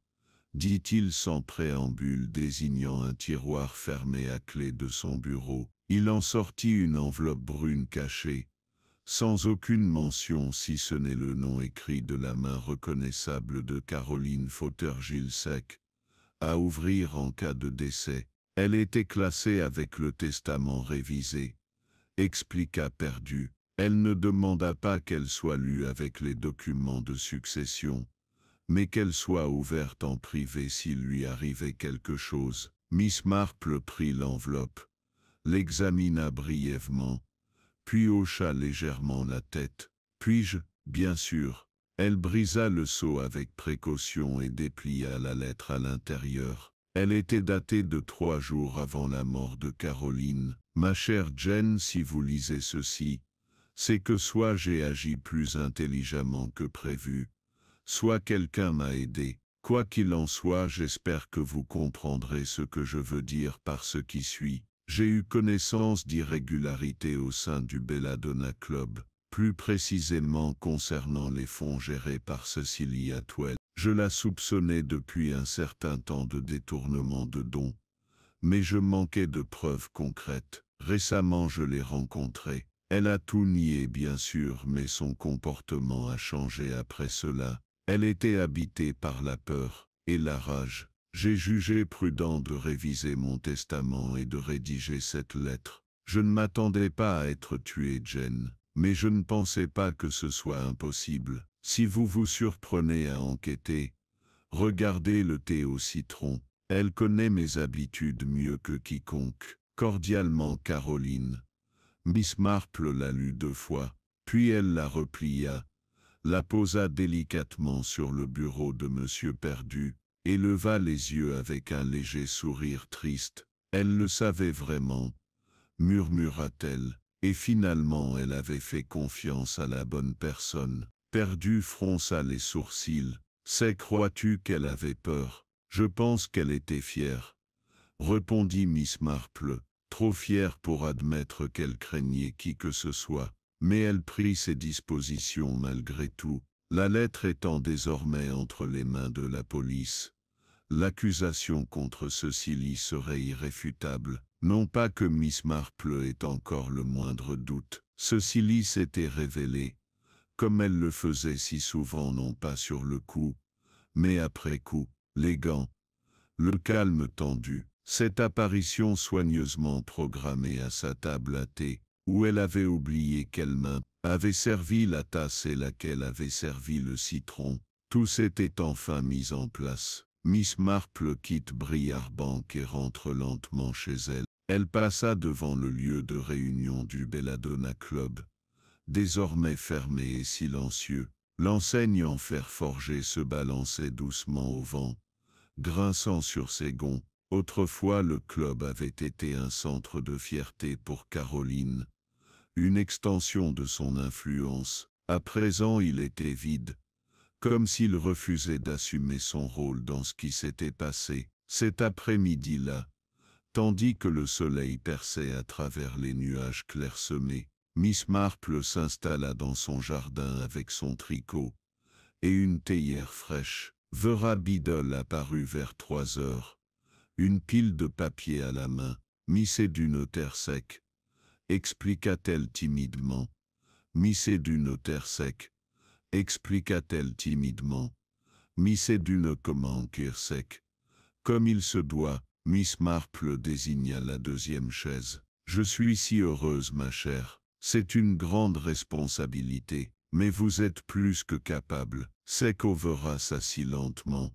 dit-il sans préambule, désignant un tiroir fermé à clé de son bureau. Il en sortit une enveloppe brune cachée, sans aucune mention si ce n'est le nom écrit de la main reconnaissable de Caroline Fauter-Gilsec, à ouvrir en cas de décès. Elle était classée avec le testament révisé, expliqua Perdu. Elle ne demanda pas qu'elle soit lue avec les documents de succession, mais qu'elle soit ouverte en privé s'il lui arrivait quelque chose. Miss Marple prit l'enveloppe, l'examina brièvement, puis hocha légèrement la tête. Puis-je, bien sûr. Elle brisa le sceau avec précaution et déplia la lettre à l'intérieur. Elle était datée de 3 jours avant la mort de Caroline. Ma chère Jane, si vous lisez ceci, c'est que soit j'ai agi plus intelligemment que prévu, soit quelqu'un m'a aidé. Quoi qu'il en soit, j'espère que vous comprendrez ce que je veux dire par ce qui suit. J'ai eu connaissance d'irrégularités au sein du Belladonna Club, plus précisément concernant les fonds gérés par Cecily Atwell. Je la soupçonnais depuis un certain temps de détournement de dons, mais je manquais de preuves concrètes. Récemment, je l'ai rencontrée. Elle a tout nié, bien sûr, mais son comportement a changé après cela. Elle était habitée par la peur et la rage. J'ai jugé prudent de réviser mon testament et de rédiger cette lettre. Je ne m'attendais pas à être tué, Jane, mais je ne pensais pas que ce soit impossible. Si vous vous surprenez à enquêter, regardez le thé au citron. Elle connaît mes habitudes mieux que quiconque. Cordialement, Caroline. Miss Marple la lut 2 fois, puis elle la replia, la posa délicatement sur le bureau de Monsieur Perdu, et leva les yeux avec un léger sourire triste. Elle le savait vraiment, murmura-t-elle, et finalement elle avait fait confiance à la bonne personne. Perdu fronça les sourcils. C'est, crois-tu qu'elle avait peur? Je pense qu'elle était fière, répondit Miss Marple, trop fière pour admettre qu'elle craignait qui que ce soit. Mais elle prit ses dispositions malgré tout, la lettre étant désormais entre les mains de la police. L'accusation contre Cecily serait irréfutable. Non pas que Miss Marple ait encore le moindre doute. Cecily s'était révélée, comme elle le faisait si souvent, non pas sur le coup, mais après coup, les gants, le calme tendu, cette apparition soigneusement programmée à sa table à thé, où elle avait oublié quelle main avait servi la tasse et laquelle avait servi le citron. Tout s'était enfin mis en place. Miss Marple quitte Briarbank et rentre lentement chez elle. Elle passa devant le lieu de réunion du Belladonna Club, désormais fermé et silencieux. L'enseigne en fer forgé se balançait doucement au vent, grinçant sur ses gonds. Autrefois, le club avait été un centre de fierté pour Caroline, une extension de son influence. À présent, il était vide, comme s'il refusait d'assumer son rôle dans ce qui s'était passé cet après-midi-là. Tandis que le soleil perçait à travers les nuages clairsemés, Miss Marple s'installa dans son jardin avec son tricot et une théière fraîche. Vera Biddle apparut vers 3 heures, une pile de papier à la main. « C'est du notaire sec », expliqua-t-elle timidement. « C'est du notaire sec », expliqua-t-elle timidement. « C'est d'une commande sec. Comme il se doit. » Miss Marple désigna la 2e chaise. « Je suis si heureuse, ma chère. C'est une grande responsabilité, mais vous êtes plus que capable. » Vera s'assit lentement,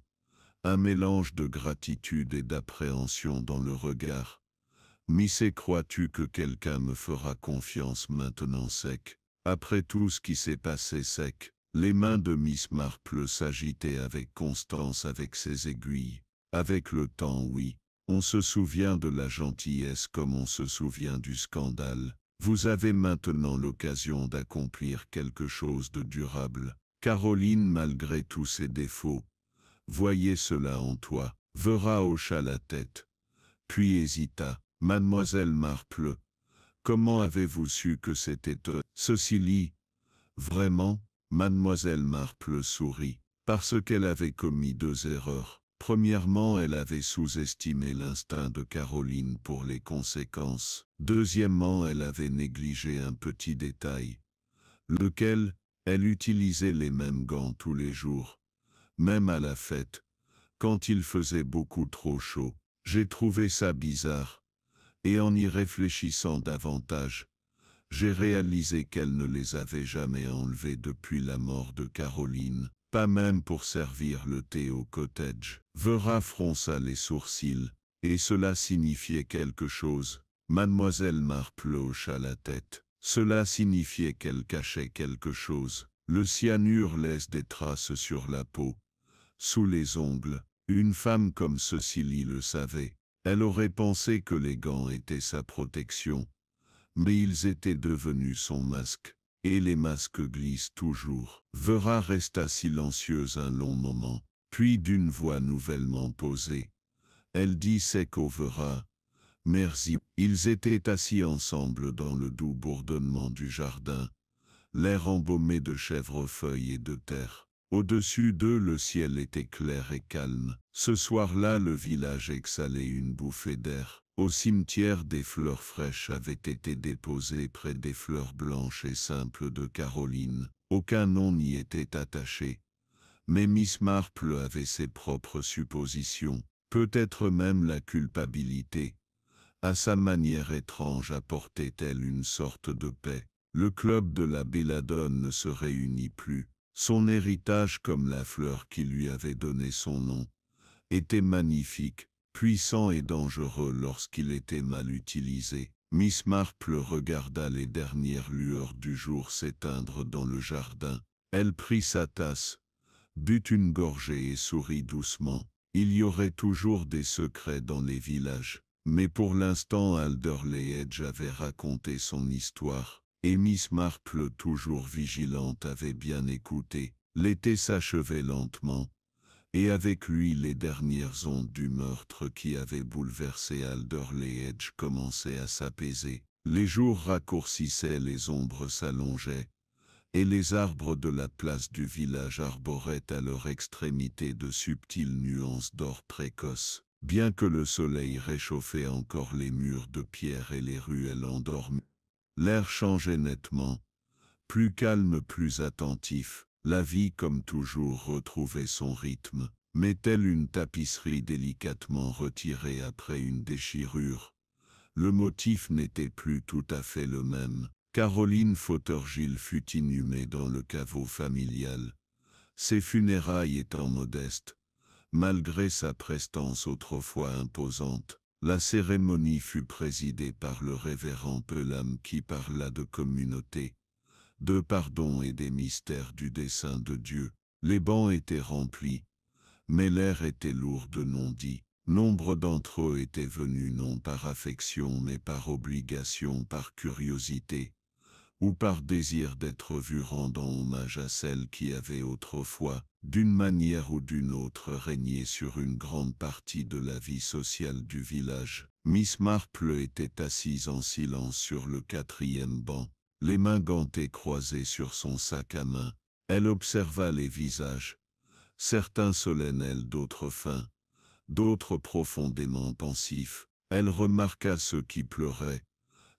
un mélange de gratitude et d'appréhension dans le regard. « Crois-tu que quelqu'un me fera confiance maintenant, Sec? Après tout ce qui s'est passé, Sec. » Les mains de Miss Marple s'agitaient avec constance avec ses aiguilles. Avec le temps, oui. On se souvient de la gentillesse comme on se souvient du scandale. Vous avez maintenant l'occasion d'accomplir quelque chose de durable. Caroline, malgré tous ses défauts, voyez cela en toi. Vera hocha la tête, puis hésita. Mademoiselle Marple, comment avez-vous su que c'était Cecily? Vraiment? Mademoiselle Marple sourit, parce qu'elle avait commis 2 erreurs. Premièrement, elle avait sous-estimé l'instinct de Caroline pour les conséquences. Deuxièmement, elle avait négligé un petit détail, lequel, elle utilisait les mêmes gants tous les jours, même à la fête, quand il faisait beaucoup trop chaud. J'ai trouvé ça bizarre, et en y réfléchissant davantage, j'ai réalisé qu'elle ne les avait jamais enlevés depuis la mort de Caroline, pas même pour servir le thé au cottage. Vera fronça les sourcils, et cela signifiait quelque chose. Mademoiselle Marple hocha la tête. Cela signifiait qu'elle cachait quelque chose. Le cyanure laisse des traces sur la peau, sous les ongles. Une femme comme Cecily le savait. Elle aurait pensé que les gants étaient sa protection, mais ils étaient devenus son masque, et les masques glissent toujours. Vera resta silencieuse un long moment, puis d'une voix nouvellement posée, elle dit sec au Vera, « Merci ». Ils étaient assis ensemble dans le doux bourdonnement du jardin, l'air embaumé de chèvrefeuilles et de terre. Au-dessus d'eux, le ciel était clair et calme. Ce soir-là, le village exhalait une bouffée d'air. Au cimetière, des fleurs fraîches avaient été déposées près des fleurs blanches et simples de Caroline. Aucun nom n'y était attaché. Mais Miss Marple avait ses propres suppositions, peut-être même la culpabilité. À sa manière étrange apportait-elle une sorte de paix. Le club de la Belladone ne se réunit plus. Son héritage, comme la fleur qui lui avait donné son nom, était magnifique, puissant et dangereux lorsqu'il était mal utilisé. Miss Marple regarda les dernières lueurs du jour s'éteindre dans le jardin. Elle prit sa tasse, but une gorgée et sourit doucement. Il y aurait toujours des secrets dans les villages, mais pour l'instant Alderley Edge avait raconté son histoire. Et Miss Marple, toujours vigilante, avait bien écouté. L'été s'achevait lentement, et avec lui les dernières ondes du meurtre qui avait bouleversé Alderley Edge commençaient à s'apaiser. Les jours raccourcissaient, les ombres s'allongeaient, et les arbres de la place du village arboraient à leur extrémité de subtiles nuances d'or précoce. Bien que le soleil réchauffait encore les murs de pierre et les ruelles endormies, l'air changeait nettement, plus calme, plus attentif. La vie, comme toujours, retrouvait son rythme, mais telle une tapisserie délicatement retirée après une déchirure. Le motif n'était plus tout à fait le même. Caroline Fothergill fut inhumée dans le caveau familial, ses funérailles étant modestes, malgré sa prestance autrefois imposante. La cérémonie fut présidée par le révérend Pelham qui parla de communauté, de pardon et des mystères du dessein de Dieu. Les bancs étaient remplis, mais l'air était lourd de non-dits. Nombre d'entre eux étaient venus non par affection mais par obligation, par curiosité, ou par désir d'être vus, rendant hommage à celle qui avait autrefois, d'une manière ou d'une autre, régné sur une grande partie de la vie sociale du village. Miss Marple était assise en silence sur le 4e banc, les mains gantées croisées sur son sac à main. Elle observa les visages, certains solennels, d'autres fins, d'autres profondément pensifs. Elle remarqua ceux qui pleuraient,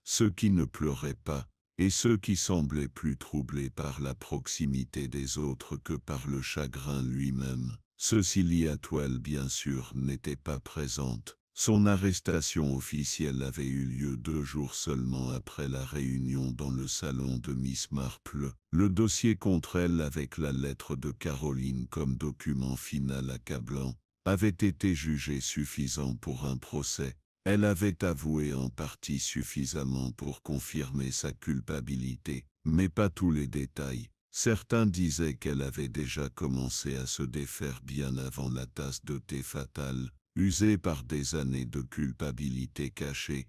ceux qui ne pleuraient pas, et ceux qui semblaient plus troublés par la proximité des autres que par le chagrin lui-même. Cecily Atwell, bien sûr, n'était pas présente. Son arrestation officielle avait eu lieu 2 jours seulement après la réunion dans le salon de Miss Marple. Le dossier contre elle, avec la lettre de Caroline comme document final accablant, avait été jugé suffisant pour un procès. Elle avait avoué en partie suffisamment pour confirmer sa culpabilité, mais pas tous les détails. Certains disaient qu'elle avait déjà commencé à se défaire bien avant la tasse de thé fatale, usée par des années de culpabilité cachée,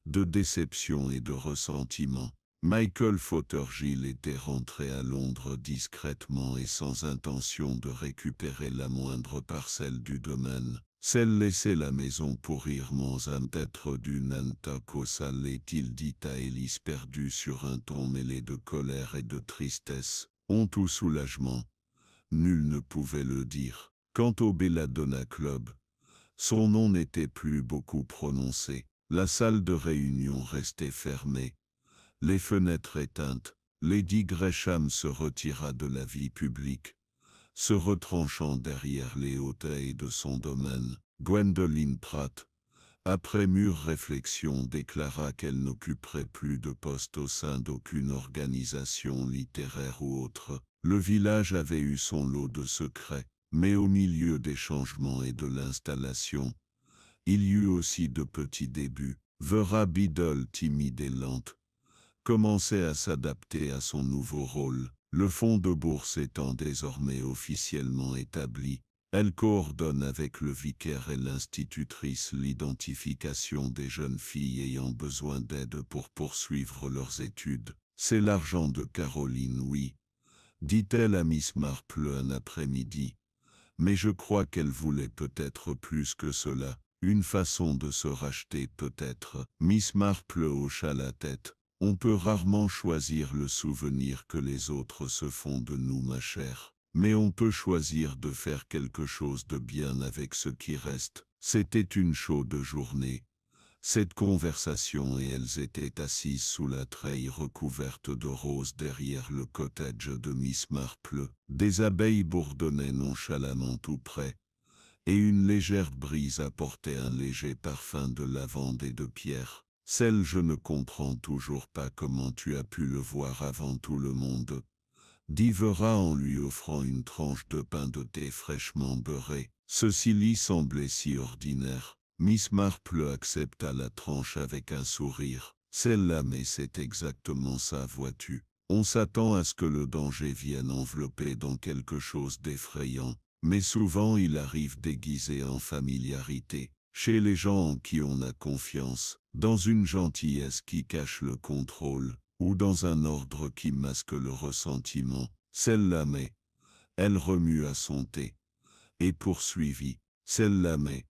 de déception et de ressentiment. Michael Fothergill était rentré à Londres discrètement et sans intention de récupérer la moindre parcelle du domaine. Celle laissait la maison pourrir moins un être du Nantucket au salé-il, dit à Ellis, perdue sur un ton mêlé de colère et de tristesse. Honte ou soulagement? Nul ne pouvait le dire. Quant au Belladonna Club, son nom n'était plus beaucoup prononcé. La salle de réunion restait fermée, les fenêtres éteintes. Lady Gresham se retira de la vie publique, se retranchant derrière les hauteuils de son domaine. Gwendoline Pratt, après mûre réflexion, déclara qu'elle n'occuperait plus de poste au sein d'aucune organisation littéraire ou autre. Le village avait eu son lot de secrets, mais au milieu des changements et de l'installation, il y eut aussi de petits débuts. Vera Biddle, timide et lente, commençait à s'adapter à son nouveau rôle. Le fonds de bourse étant désormais officiellement établi, elle coordonne avec le vicaire et l'institutrice l'identification des jeunes filles ayant besoin d'aide pour poursuivre leurs études. C'est l'argent de Caroline, oui, dit-elle à Miss Marple un après-midi. Mais je crois qu'elle voulait peut-être plus que cela. Une façon de se racheter peut-être. Miss Marple hocha la tête. On peut rarement choisir le souvenir que les autres se font de nous, ma chère. Mais on peut choisir de faire quelque chose de bien avec ce qui reste. C'était une chaude journée. Cette conversation, et elles étaient assises sous la treille recouverte de roses derrière le cottage de Miss Marple. Des abeilles bourdonnaient nonchalamment tout près, et une légère brise apportait un léger parfum de lavande et de pierre. Celle, je ne comprends toujours pas comment tu as pu le voir avant tout le monde, dit Vera en lui offrant une tranche de pain de thé fraîchement beurré. Ceci lui semblait si ordinaire. Miss Marple accepta la tranche avec un sourire. Celle-là, mais c'est exactement ça, vois-tu. On s'attend à ce que le danger vienne envelopper dans quelque chose d'effrayant, mais souvent il arrive déguisé en familiarité, chez les gens en qui on a confiance, dans une gentillesse qui cache le contrôle, ou dans un ordre qui masque le ressentiment. Celle-là, mais elle remua son thé, et poursuivit. Celle-là, mais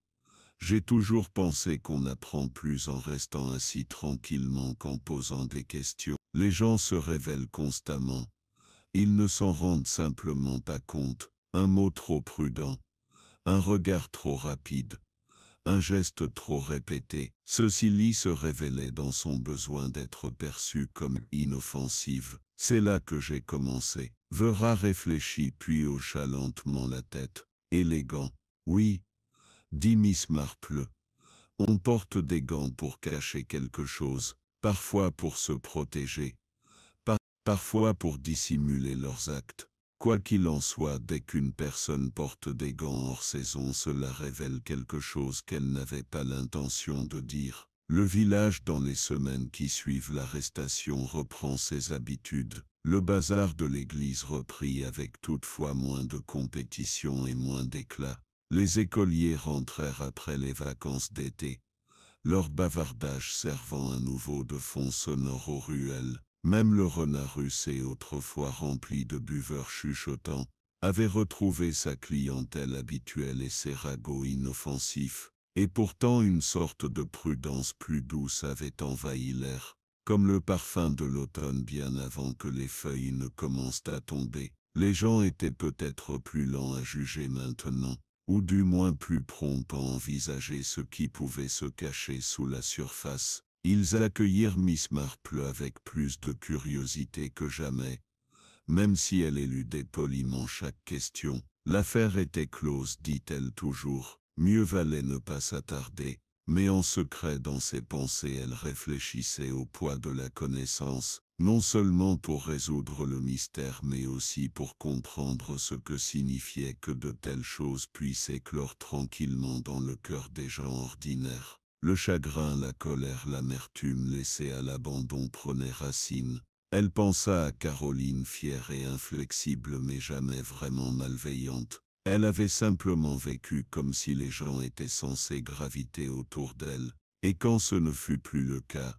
j'ai toujours pensé qu'on apprend plus en restant assis tranquillement qu'en posant des questions. Les gens se révèlent constamment. Ils ne s'en rendent simplement pas compte. Un mot trop prudent, un regard trop rapide, un geste trop répété. Ceci se révélait dans son besoin d'être perçue comme inoffensive. C'est là que j'ai commencé. Vera réfléchit puis hocha lentement la tête. Élégant. Oui, dit Miss Marple. On porte des gants pour cacher quelque chose, parfois pour se protéger, parfois pour dissimuler leurs actes. Quoi qu'il en soit, dès qu'une personne porte des gants hors saison, cela révèle quelque chose qu'elle n'avait pas l'intention de dire. Le village, dans les semaines qui suivent l'arrestation, reprend ses habitudes. Le bazar de l'église reprit avec toutefois moins de compétition et moins d'éclat. Les écoliers rentrèrent après les vacances d'été, leur bavardage servant à nouveau de fond sonore aux ruelles. Même le renard russé, autrefois rempli de buveurs chuchotants, avait retrouvé sa clientèle habituelle et ses ragots inoffensifs, et pourtant une sorte de prudence plus douce avait envahi l'air, comme le parfum de l'automne bien avant que les feuilles ne commencent à tomber. Les gens étaient peut-être plus lents à juger maintenant, ou du moins plus prompts à envisager ce qui pouvait se cacher sous la surface. Ils accueillirent Miss Marple avec plus de curiosité que jamais, même si elle éludait poliment chaque question. L'affaire était close, dit-elle toujours. Mieux valait ne pas s'attarder, mais en secret dans ses pensées elle réfléchissait au poids de la connaissance, non seulement pour résoudre le mystère mais aussi pour comprendre ce que signifiait que de telles choses puissent éclore tranquillement dans le cœur des gens ordinaires. Le chagrin, la colère, l'amertume laissée à l'abandon prenaient racine. Elle pensa à Caroline, fière et inflexible mais jamais vraiment malveillante. Elle avait simplement vécu comme si les gens étaient censés graviter autour d'elle, et quand ce ne fut plus le cas,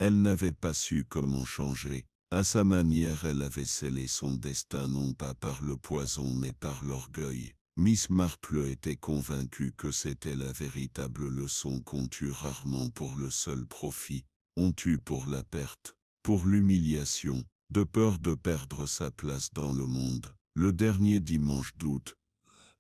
elle n'avait pas su comment changer. À sa manière, elle avait scellé son destin non pas par le poison mais par l'orgueil. Miss Marple était convaincue que c'était la véritable leçon qu'on tue rarement pour le seul profit. On tue pour la perte, pour l'humiliation, de peur de perdre sa place dans le monde. Le dernier dimanche d'août,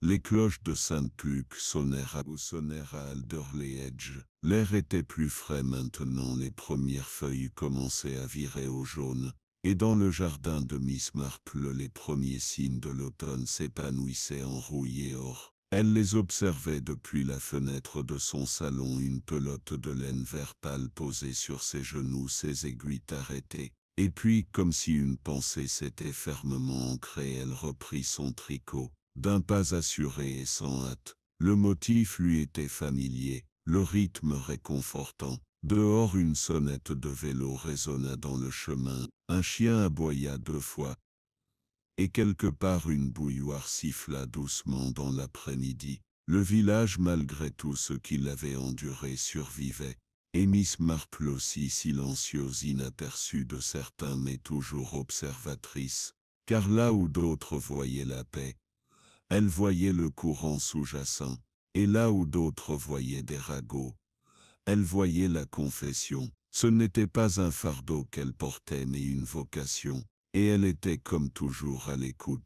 Les cloches de Saint-Luc sonnèrent à Alderley Edge. L'air était plus frais maintenant, les premières feuilles commençaient à virer au jaune, et dans le jardin de Miss Marple les premiers signes de l'automne s'épanouissaient en rouille et or. Elle les observait depuis la fenêtre de son salon, une pelote de laine vert pâle posée sur ses genoux, ses aiguilles arrêtées. Et puis, comme si une pensée s'était fermement ancrée, elle reprit son tricot, d'un pas assuré et sans hâte. Le motif lui était familier, le rythme réconfortant. Dehors, une sonnette de vélo résonna dans le chemin, un chien aboya 2 fois, et quelque part une bouilloire siffla doucement dans l'après-midi. Le village, malgré tout ce qu'il avait enduré, survivait, et Miss Marple aussi, silencieuse, inaperçue de certains mais toujours observatrice, car là où d'autres voyaient la paix, elle voyait le courant sous-jacent, et là où d'autres voyaient des ragots, elle voyait la confession. Ce n'était pas un fardeau qu'elle portait mais une vocation, et elle était comme toujours à l'écoute.